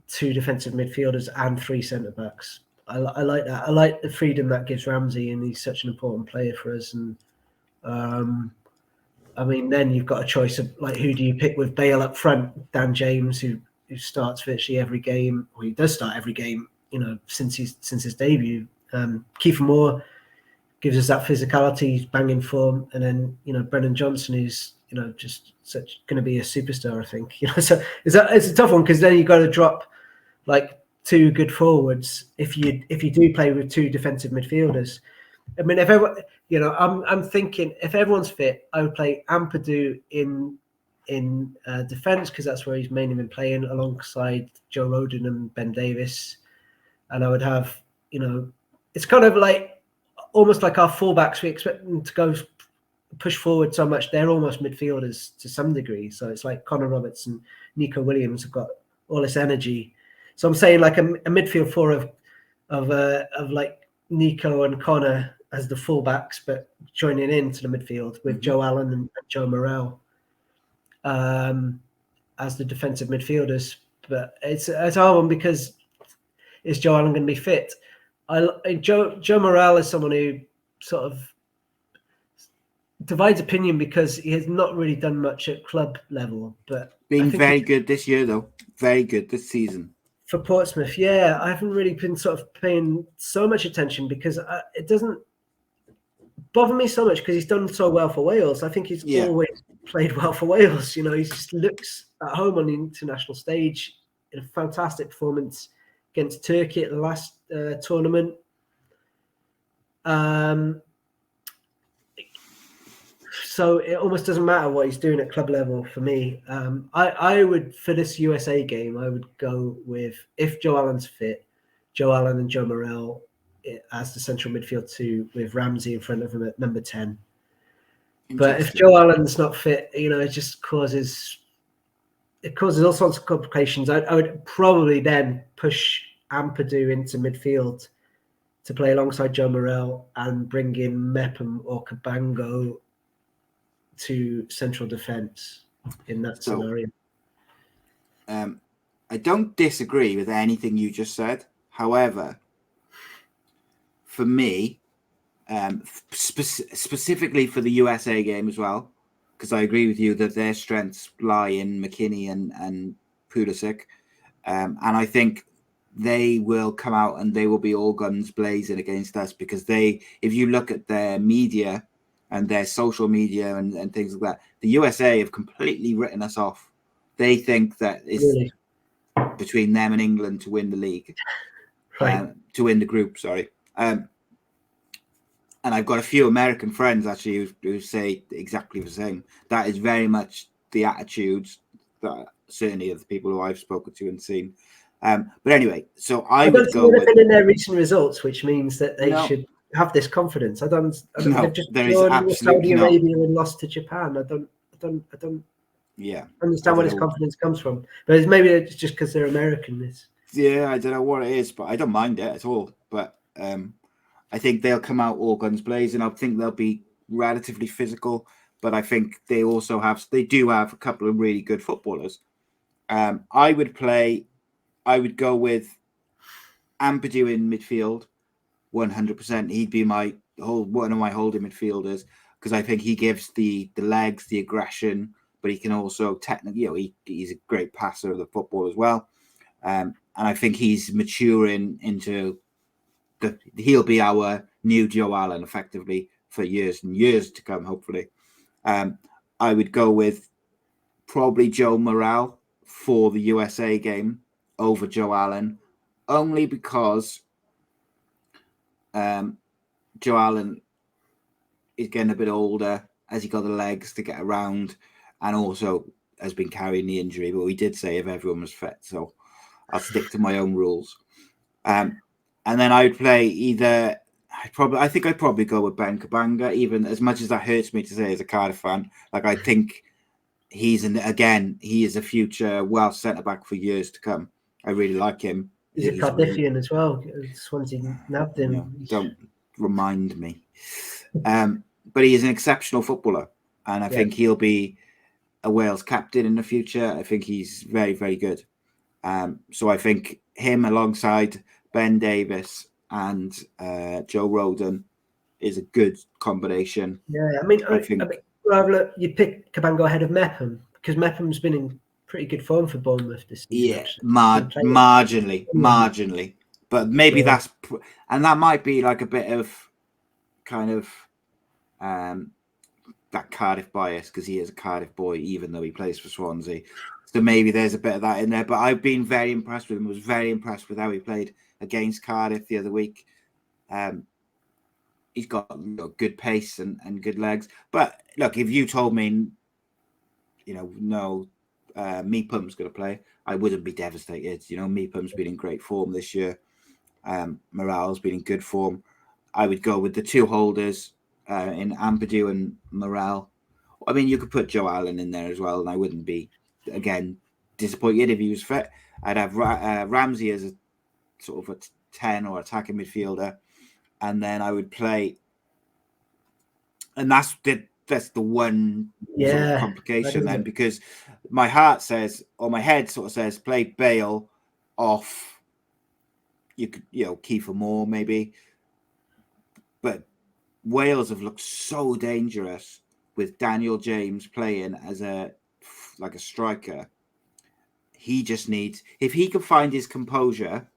2 defensive midfielders and 3 centre backs. I like that. I like the freedom that gives Ramsey, and he's such an important player for us. And then you've got a choice of like who do you pick with Bale up front, Dan James, who starts virtually every game, or he does start every game, since his debut. Kiefer Moore gives us that physicality, he's banging form, and then Brennan Johnson, who's just such going to be a superstar, I think. So it's a tough one because then you got to drop like 2 good forwards if you do play with 2 defensive midfielders. I mean, if everyone, I'm thinking if everyone's fit, I would play Ampadu in defence because that's where he's mainly been playing alongside Joe Rodon and Ben Davis, and I would have it's kind of like almost like our fullbacks. We expect them to go push forward so much; they're almost midfielders to some degree. So it's like Connor Roberts and Nico Williams have got all this energy. So I'm saying like a midfield 4 of like Nico and Connor as the fullbacks, but joining into the midfield with Joe Allen and Joe Morrell as the defensive midfielders. But it's a hard one because is Joe Allen going to be fit? Joe Morrell is someone who sort of divides opinion because he has not really done much at club level, but being very good this year though, very good this season. For Portsmouth, yeah, I haven't really been sort of paying so much attention because it doesn't bother me so much because he's done so well for Wales. I think he's always played well for Wales. He just looks at home on the international stage in a fantastic performance against Turkey at the last tournament. So it almost doesn't matter what he's doing at club level for me. I would, for this USA game, I would go with, if Joe Allen's fit, Joe Allen and Joe Morrell as the central midfield 2 with Ramsey in front of him at number 10. But if Joe Allen's not fit, it just causes all sorts of complications. I would probably then push Ampadu into midfield to play alongside Joe Morrell and bring in Mepham or Cabango to central defence in that scenario. I don't disagree with anything you just said. However, for me, specifically for the USA game as well, because I agree with you that their strengths lie in McKennie and Pulisic, and I think they will come out and they will be all guns blazing against us because if you look at their media and their social media and things like that, the USA have completely written us off. They think that it's between them and England to win the league, to win the group, sorry. And I've got a few American friends actually who say exactly the same. That is very much the attitudes that certainly of the people who I've spoken to and seen. But anyway, so I would go with in their recent results, which means that they should have this confidence. They've just drawn Saudi Arabia and lost to Japan. I don't understand where this confidence comes from. But maybe it's just because they're American. I don't know what it is, but I don't mind it at all. But I think they'll come out all guns blazing. I think they'll be relatively physical, but I think they do have a couple of really good footballers. I would go with Ampadu in midfield, 100%. He'd be one of my holding midfielders because I think he gives the legs, the aggression, but he can also technically, he's a great passer of the football as well. And I think he's maturing into he'll be our new Joe Allen effectively for years and years to come, hopefully. I would go with probably Joe Morrell for the USA game over Joe Allen, only because Joe Allen is getting a bit older. Has he got the legs to get around, and also has been carrying the injury? But we did say if everyone was fit, so I'll stick to my own rules. And then I would play either. I think I'd probably go with Ben Kabanga, even as much as that hurts me to say as a Cardiff fan. Like, I think he is a future Welsh centre back for years to come. I really like him. He's a Cardiffian as well. Swansea nabbed him. No, don't remind me. But he is an exceptional footballer, and I think he'll be a Wales captain in the future. I think he's very, very good. So I think him alongside Ben Davis and Joe Rodon is a good combination. Yeah, I mean, you pick Cabango ahead of Mepham, because Mepham's been in pretty good form for Bournemouth this season. Yeah, marginally. But maybe that might be like a bit of kind of that Cardiff bias, because he is a Cardiff boy, even though he plays for Swansea. So maybe there's a bit of that in there. But I've been very impressed with him. I was very impressed with how he played against Cardiff the other week. He's got good pace and good legs. But look, if you told me, Meepum's going to play, I wouldn't be devastated. Meepum's been in great form this year. Morale's been in good form. I would go with the two holders in Ampadu and Morale. I mean, you could put Joe Allen in there as well, and I wouldn't be, again, disappointed if he was fit. I'd have Ramsey as a sort of a 10 or attacking midfielder, and then I would play, and that's the one sort of complication then, because my heart says, or my head sort of says, play Bale off. You could, Kiefer Moore maybe, but Wales have looked so dangerous with Daniel James playing as a striker. He just needs, if he can find his composure.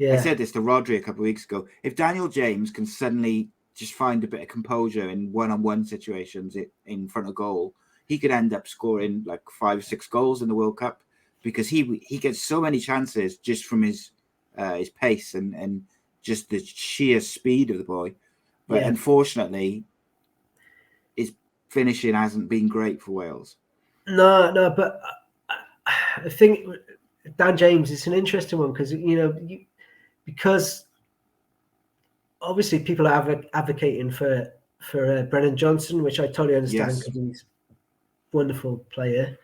I said this to Rodri a couple of weeks ago. If Daniel James can suddenly just find a bit of composure in one-on-one situations in front of goal, he could end up scoring like 5 or 6 goals in the World Cup, because he gets so many chances just from his pace and just the sheer speed of the boy. But unfortunately, his finishing hasn't been great for Wales. No, but I think Dan James is an interesting one, because obviously people are advocating for Brennan Johnson, which I totally understand, because he's a wonderful player.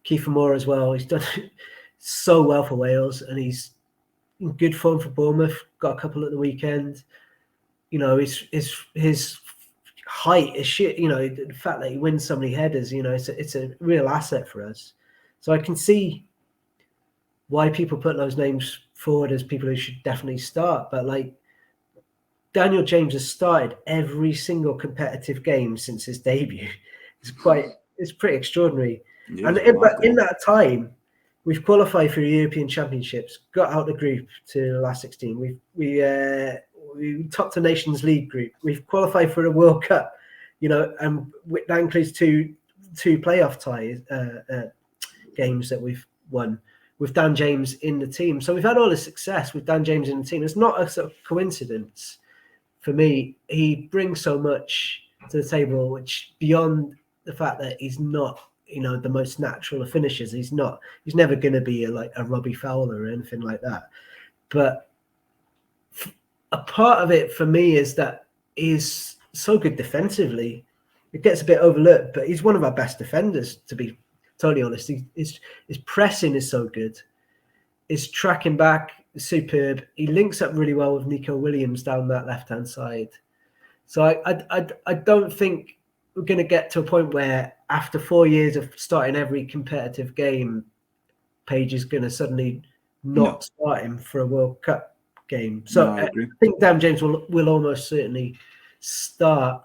Kiefer Moore as well. He's done so well for Wales, and he's in good form for Bournemouth. Got a couple at the weekend. His height is shit. The fact that he wins so many headers, it's a real asset for us. So I can see why people put those names forward as people who should definitely start. But Daniel James has started every single competitive game since his debut. It's pretty extraordinary. Yeah, and in that time, we've qualified for the European Championships, got out the group to the last 16. We topped the Nations League group. We've qualified for the World Cup, and that includes two playoff ties games that we've won with Dan James in the team. So we've had all this success with Dan James in the team. It's not a sort of coincidence for me. He brings so much to the table, which beyond the fact that he's not, the most natural of finishers. He's never going to be a Robbie Fowler or anything like that. But a part of it for me is that he's so good defensively. It gets a bit overlooked, but he's one of our best defenders, to be totally honest. His pressing is so good. His tracking back is superb. He links up really well with Nico Williams down that left-hand side. So I don't think we're going to get to a point where after 4 years of starting every competitive game, Page is going to suddenly not start him for a World Cup game. So I think Dan James will almost certainly start.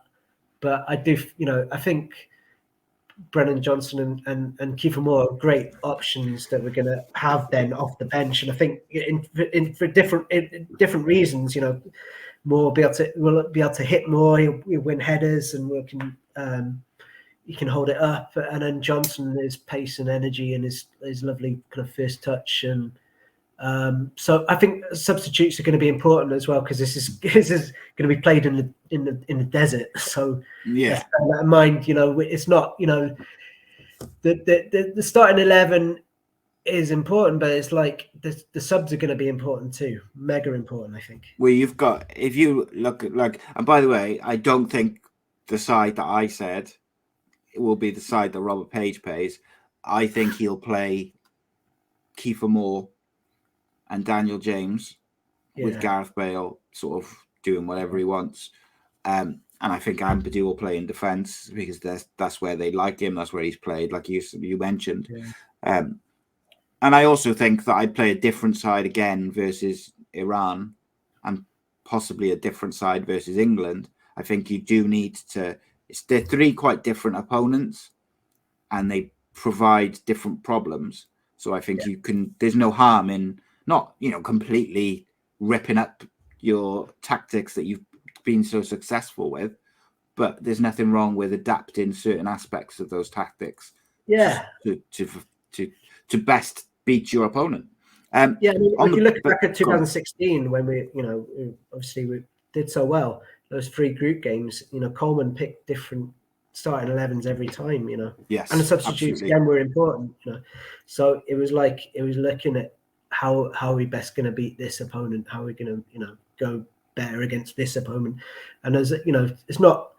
But I do, I think Brennan Johnson and Kiefer Moore are great options that we're going to have then off the bench. And I think for different reasons, you know, Moore will be able to hit more. He'll win headers, and he can hold it up. And then Johnson, his pace and energy and his lovely kind of first touch. And so I think substitutes are going to be important as well, because this is going to be played in the desert. So let's bear that in mind. You know, it's not, you know, the starting 11 is important, but it's like the subs are going to be important too. Mega important, I think. Well, you've got, if you look at, like, and by the way, I don't think the side that I said it will be the side that Robert Page plays. I think he'll play Kiefer Moore and Daniel James with Gareth Bale sort of doing whatever he wants. And I think Ampadu will play in defence, because that's where they like him. That's where he's played, like you mentioned. Yeah. And I also think that I'd play a different side again versus Iran, and possibly a different side versus England. I think you do need to... They're three quite different opponents, and they provide different problems. So I think you can... There's no harm in not, you know, completely ripping up your tactics that you've been so successful with, but there's nothing wrong with adapting certain aspects of those tactics. To best beat your opponent. I mean, if you look back at 2016, when we obviously we did so well, those 3 group games, you know, Coleman picked different starting 11s every time, you know. Yes, and the substitutes again were important, you know. So it was looking at how are we best going to beat this opponent? How are we going to, you know, go better against this opponent? And as you know, it's not,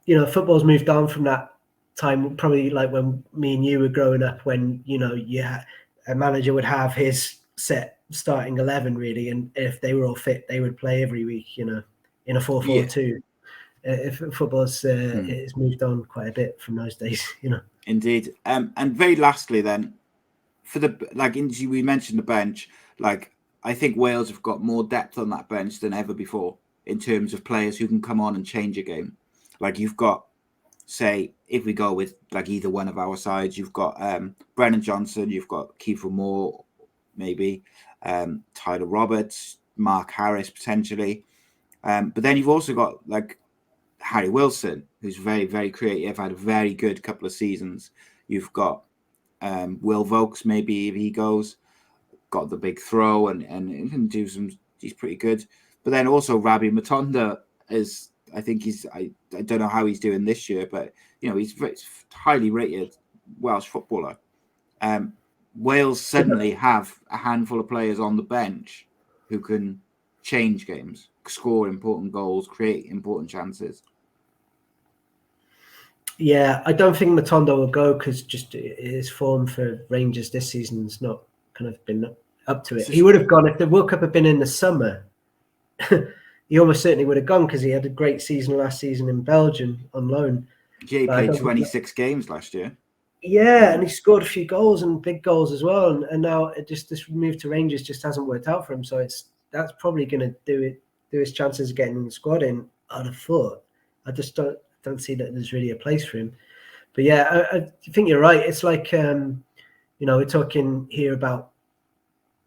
you know, football's moved on from that time, probably like when me and you were growing up, when, you know, a manager would have his set starting 11 really, and if they were all fit, they would play every week, you know, in a 4-4-2. If football's it's moved on quite a bit from those days, you know. Indeed. And very lastly then, for the, like, we mentioned the bench, like, I think Wales have got more depth on that bench than ever before in terms of players who can come on and change a game. Like, you've got, say, if we go with like either one of our sides, you've got Brennan Johnson, you've got Kiefer Moore, maybe Tyler Roberts, Mark Harris potentially, but then you've also got like Harry Wilson, who's very, very creative, had a very good couple of seasons. You've got Will Vokes, maybe if he goes, got the big throw and can do some. He's pretty good. But then also Rabi Matonda is, I think I don't know how he's doing this year, but you know, he's highly rated Welsh footballer. Wales suddenly have a handful of players on the bench who can change games, score important goals, create important chances. Yeah, I don't think Matonda will go, because just his form for Rangers this season's not kind of been up to it. He would have gone if the World Cup had been in the summer. He almost certainly would have gone, because he had a great season last season in Belgium on loan. Yeah, he played 26 games last year. Yeah, and he scored a few goals and big goals as well. And now this move to Rangers just hasn't worked out for him. So that's probably going to do his chances of getting in the squad in out of foot. I just don't see that there's really a place for him. But yeah, I think you're right. It's like, you know, we're talking here about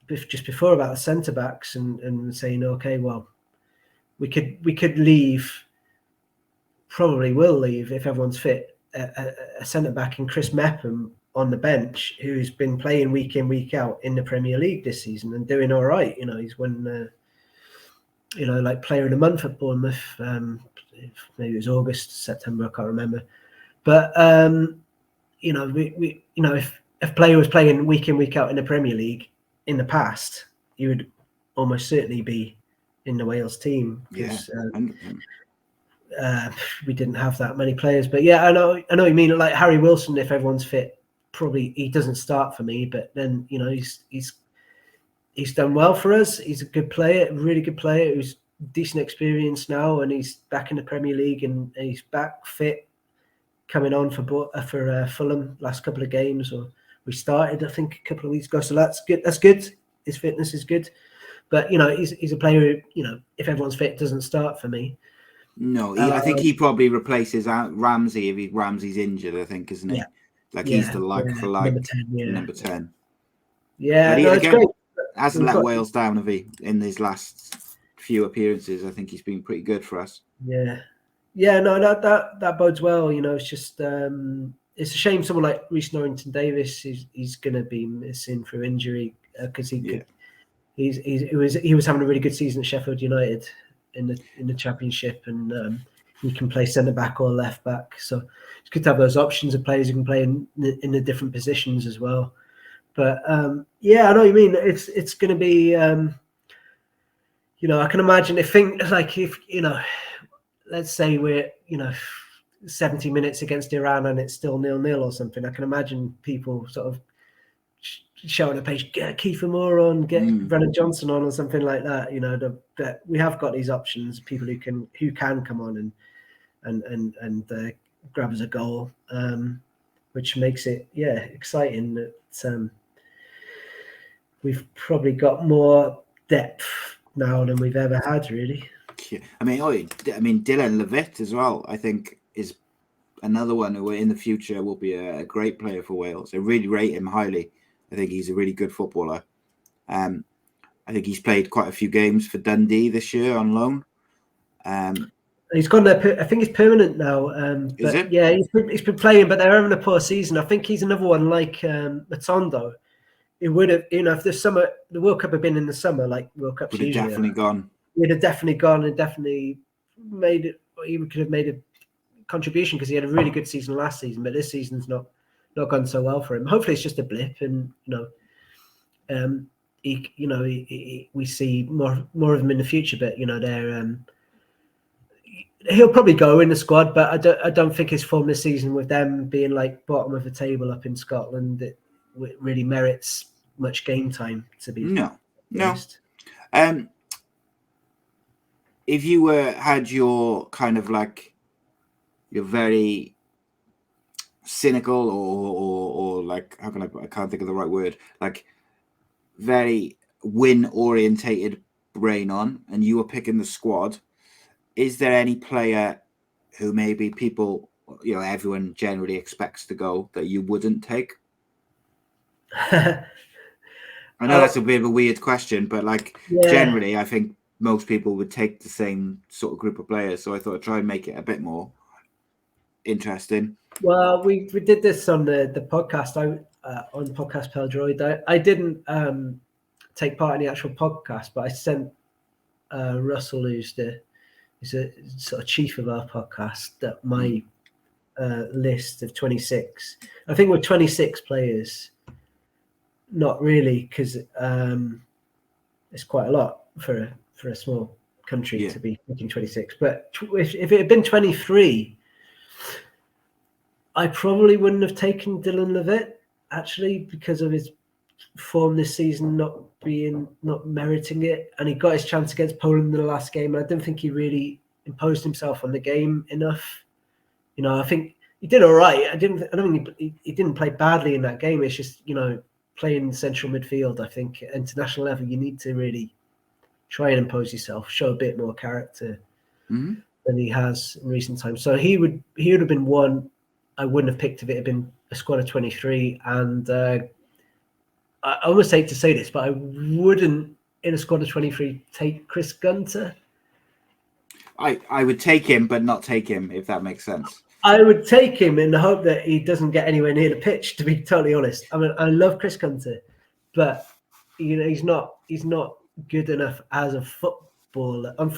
just before about the centre backs and saying, okay, well, we could leave, probably will leave if everyone's fit, a centre back in Chris Mepham on the bench, who's been playing week in, week out in the Premier League this season and doing all right. You know, he's won, you know, like player of the month at Bournemouth. Maybe it was August, September, I can't remember. But you know, we you know, if a player was playing week in, week out in the Premier League in the past, he would almost certainly be in the Wales team, because we didn't have that many players. But yeah, I know you mean. Like Harry Wilson, if everyone's fit, probably he doesn't start for me. But then, you know, he's done well for us. He's a good player, a really good player who's decent experience now, and he's back in the Premier League and he's back fit, coming on for Fulham last couple of games, or we started I think a couple of weeks ago. So that's good. That's good. His fitness is good. But, you know, he's a player who, you know, if everyone's fit, doesn't start for me. No, I think he probably replaces Ramsey if Ramsey's injured. I think, isn't he? Yeah. He's the like for like number 10. Yeah. But he, it's great. hasn't let Wales down, have he? In his last few appearances, I think he's been pretty good for us. Yeah. No, that bodes well. It's just it's a shame someone like Reece Norrington-Davies he's going to be missing through injury because he was having a really good season at Sheffield United in the Championship, and he can play centre back or left back. So it's good to have those options of players who can play in the different positions as well. But I know what you mean. It's going to be I can imagine if let's say we're 70 minutes against Iran and it's still 0-0 or something. I can imagine people sort of showing a page, get Kiefer Moore on, get Brennan Johnson on, or something like that. That we have got these options, people who can come on and grab us a goal, which makes it exciting. That we've probably got more depth now than we've ever had, really. I mean, Dylan Levitt as well, I think, is another one who in the future will be a great player for Wales. I really rate him highly. I think he's a really good footballer. I think he's played quite a few games for Dundee this year on loan. He's gone there. I think he's permanent now. Is it? Yeah, he's been playing, but they're having a poor season. I think he's another one like Matondo. It would have, if the World Cup had been in the summer, like World Cup, would have definitely gone. He'd have definitely gone and definitely made it. He could have made a contribution because he had a really good season last season, but this season's not gone so well for him. Hopefully, it's just a blip, and we see more of him in the future. But they're he'll probably go in the squad, but I don't think his form this season, with them being like bottom of the table up in Scotland, it really merits much game time. To be honest. If you had your kind of like your very cynical or like, how can I can't think of the right word, like very win orientated brain on, and you were picking the squad, is there any player who maybe people, everyone generally expects to go that you wouldn't take? I know that's a bit of a weird question, but generally I think most people would take the same sort of group of players. So I thought I'd try and make it a bit more interesting. Well, we did this on the podcast. On Podcast Pêl-droed. I didn't take part in the actual podcast, but I sent Russell, who's a sort of chief of our podcast, that my list of 26. I think we're 26 players. Not really, because it's quite a lot for a small country to be picking 26. But if it had been 23, I probably wouldn't have taken Dylan Levitt, actually, because of his form this season not meriting it. And he got his chance against Poland in the last game, and I don't think he really imposed himself on the game enough. I think he did all right. I don't think he didn't play badly in that game. It's just, playing central midfield. I think at international level, you need to really try and impose yourself, show a bit more character than he has in recent times. So he would have been one I wouldn't have picked if it had been a squad of 23. And I almost hate to say this, but I wouldn't, in a squad of 23, take Chris Gunter. I would take him, but not take him, if that makes sense. I would take him in the hope that he doesn't get anywhere near the pitch, to be totally honest. I mean, I love Chris Gunter, but he's not good enough as a footballer. For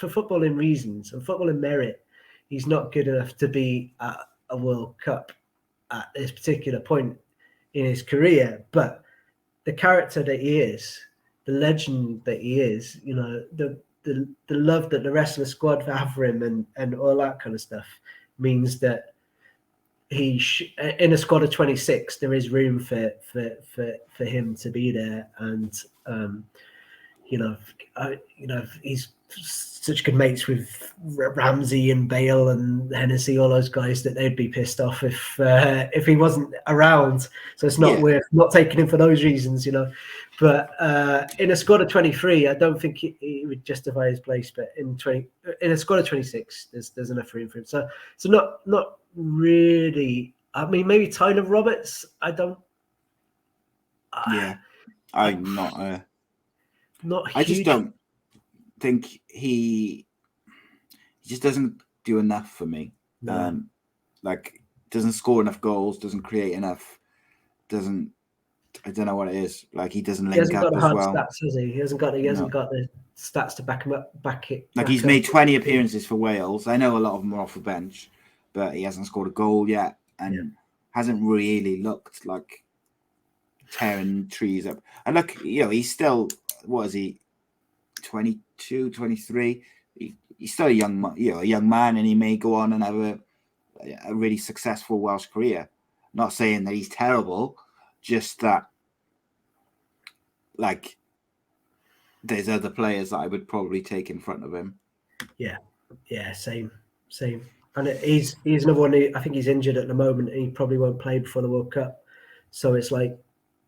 footballing reasons and footballing merit, he's not good enough to be at a World Cup at this particular point in his career. But the character that he is, the legend that he is, the love that the rest of the squad have for him and all that kind of stuff, means that he in a squad of 26 there is room for him to be there. And he's such good mates with Ramsey and Bale and Hennessy, all those guys, that they'd be pissed off if he wasn't around. So it's not worth not taking him for those reasons, you know. But in a squad of 23, I don't think he would justify his place. But in a squad of 26, there's enough room for him. So not really. I mean, maybe Tyler Roberts. I don't. I'm not. Not. I just don't think he just doesn't do enough for me. No. Like, doesn't score enough goals, doesn't create enough, doesn't. I don't know what it is. Like, he doesn't link up as well. He hasn't got the hard stats, has he? He hasn't got the stats to back him up. Like, he's made 20 appearances for Wales. I know a lot of them are off the bench, but he hasn't scored a goal yet, and hasn't really looked like tearing trees up. And look, you know, he's still, what is he, 22, 23? He's still a young man, and he may go on and have a really successful Welsh career. Not saying that he's terrible, just that, like, there's other players that I would probably take in front of him. Yeah, same. And he's another one who, I think he's injured at the moment, and he probably won't play before the World Cup. So it's like,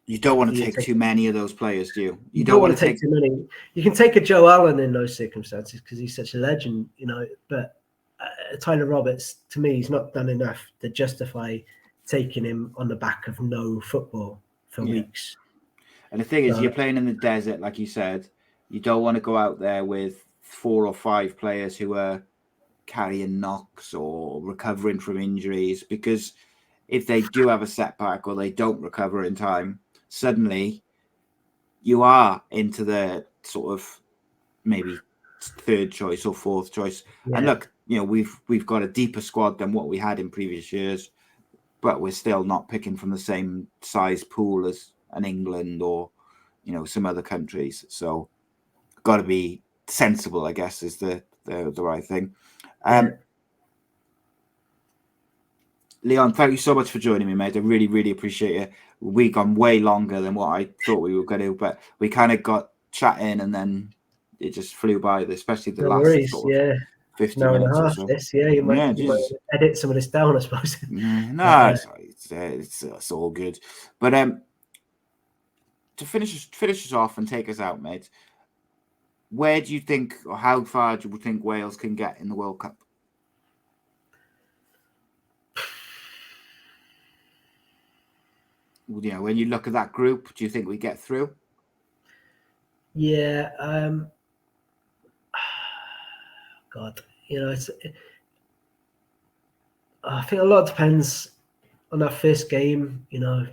you don't want to take too many of those players, do you? You don't want to take too many. You can take a Joe Allen in those circumstances because he's such a legend, you know. But Tyler Roberts, to me, he's not done enough to justify taking him on the back of no football for weeks. And the thing is, you're playing in the desert, like you said. You don't want to go out there with 4 or 5 players who are carrying knocks or recovering from injuries, because if they do have a setback or they don't recover in time, suddenly you are into the sort of maybe 3rd choice or 4th choice. And look, you know, we've got a deeper squad than what we had in previous years, but we're still not picking from the same size pool as an England or, you know, some other countries. So got to be sensible, I guess, is the right thing. Leon, thank you so much for joining me, mate. I really, really appreciate it. We've gone way longer than what I thought we were going to, but we kind of got chatting and then it just flew by, especially the last 50 minutes or so. You might edit some of this down, I suppose. It's all good. But to finish us off and take us out, mate, where do you think, or how far do you think Wales can get in the World Cup? You know, when you look at that group, do you think we get through? Yeah. God, you know, I think a lot depends on that first game. You know,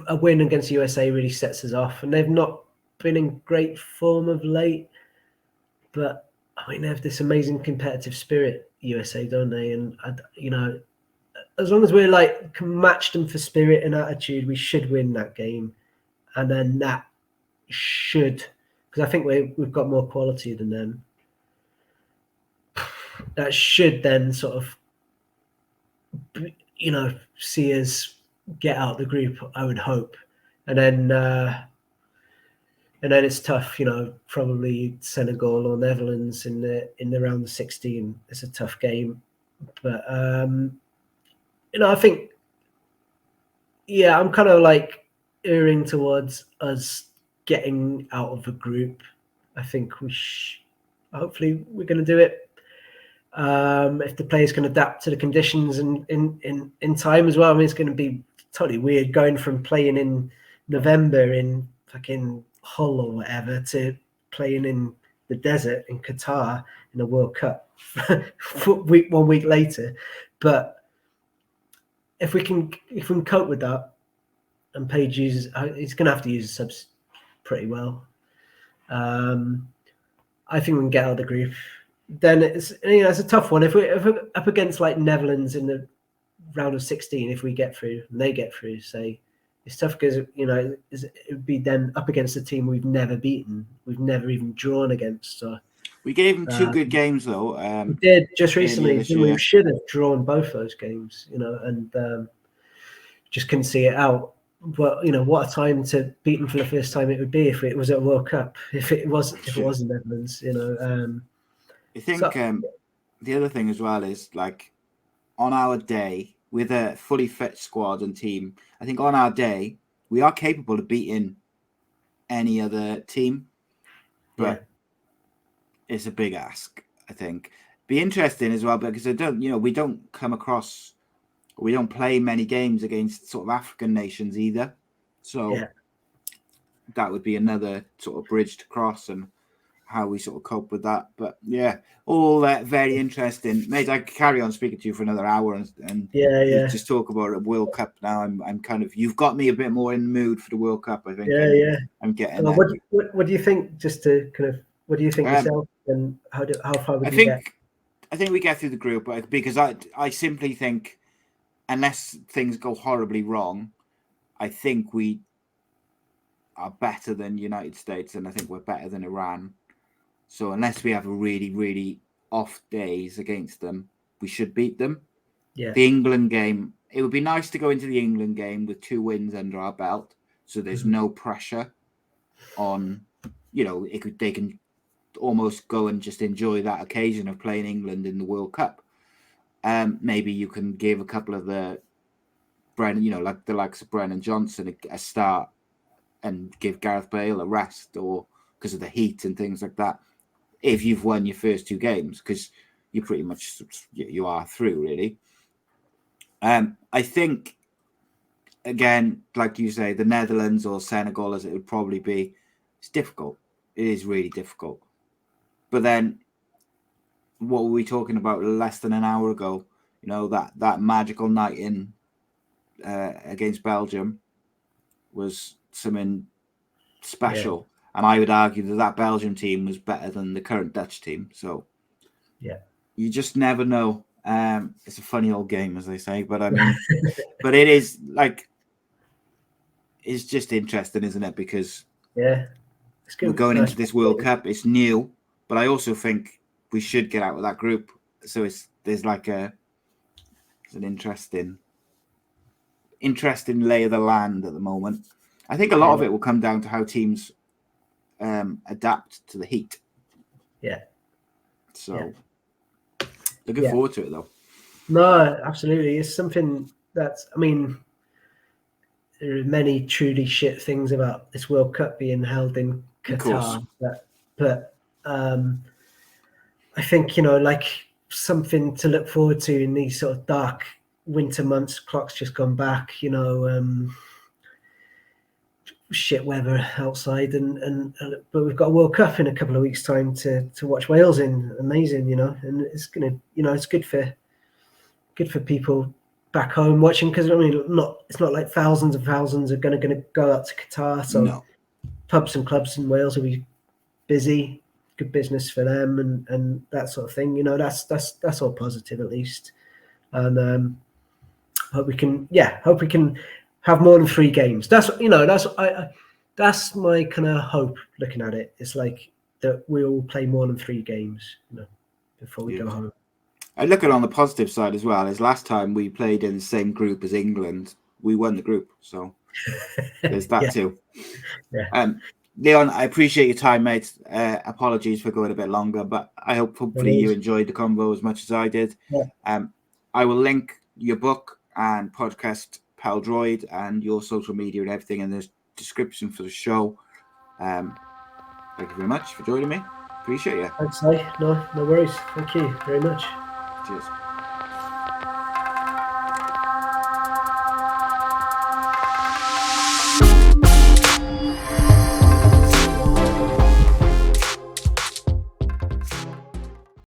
a win against USA really sets us off, and they've not been in great form of late. But I mean, they have this amazing competitive spirit, USA, don't they? And you know, as long as we're like can match them for spirit and attitude, we should win that game. And then that should, because I think we've got more quality than them. That should then sort of, you know, see us get out the group, I would hope. And then it's tough, you know, probably Senegal or Netherlands in the round of 16. It's a tough game. But you know, I think, I'm kind of like erring towards us getting out of the group. I think hopefully we're going to do it. If the players can adapt to the conditions and in time as well. I mean, it's going to be totally weird going from playing in November in fucking Hull or whatever to playing in the desert in Qatar in the World Cup 1 week later. But if we can cope with that, and Page he's going to have to use the subs pretty well. I think we can get out of the group. Then it's a tough one. If we're up against like Netherlands in the round of 16, if we get through and they get through, say, it's tough because, you know, it would be then up against a team we've never beaten, we've never even drawn against. So we gave them 2 good games though. We did just recently. We should have drawn both those games, you know, and just couldn't see it out. But what a time to beat them for the first time it would be if it was at a World Cup. If it was in Netherlands, I think the other thing as well is like on our day with a fully fit squad and team. I think on our day we are capable of beating any other team, but it's a big ask. I think be interesting as well because we don't come across. We don't play many games against sort of African nations either. So that would be another sort of bridge to cross and how we sort of cope with that. But yeah, all very interesting. Mate, I could carry on speaking to you for another hour and just talk about a World Cup now. I'm kind of, you've got me a bit more in the mood for the World Cup, I think. I'm getting what do you think, just to kind of, what do you think yourself and how far would you get? I think we get through the group because I simply think, unless things go horribly wrong, I think we are better than United States, and I think we're better than Iran. So unless we have a really, really off days against them, we should beat them. Yeah. The England game, it would be nice to go into the England game with 2 wins under our belt, so there's no pressure on, they can almost go and just enjoy that occasion of playing England in the World Cup. Maybe you can give a couple of the like the likes of Brennan Johnson a start and give Gareth Bale a rest, or because of the heat and things like that. If you've won your first 2 games, because you pretty much you are through really. I think again, like you say, the Netherlands or Senegal, as it would probably be, it's difficult. It is really difficult. But then, what were we talking about less than an hour ago? That magical night in against Belgium was something special. And I would argue that Belgium team was better than the current Dutch team. So, you just never know. It's a funny old game, as they say. But I mean, but it is like, it's just interesting, isn't it? Because we're going into this World Cup. It's new, but I also think we should get out of that group. So there's an interesting lay of the land at the moment. I think a lot of it will come down to how teams adapt to the heat. So looking forward to it, though. No, absolutely. It's something that's, I mean, there are many truly shit things about this World Cup being held in Qatar, but I think, like something to look forward to in these sort of dark winter months. Clock's just gone back, shit weather outside, but we've got a World Cup in a couple of weeks' time to watch Wales in. Amazing, and it's gonna, it's good for people back home watching, because I mean, it's not like thousands and thousands are going to go out to Qatar. So pubs and clubs in Wales will be busy. Good business for them and that sort of thing. That's all positive at least. And hope we can have more than 3 games. That's my kind of hope looking at it. It's like that we'll play more than 3 games, before we go home. I look at it on the positive side as well. As last time we played in the same group as England, we won the group. So there's that too. Yeah. Leon, I appreciate your time, mate. Apologies for going a bit longer, but I hope hopefully you enjoyed the convo as much as I did. Yeah. I will link your book and Podcast Pêl-droed and your social media and everything in the description for the show. Thank you very much for joining me. Appreciate you. Thanks, no worries. Thank you very much. Cheers.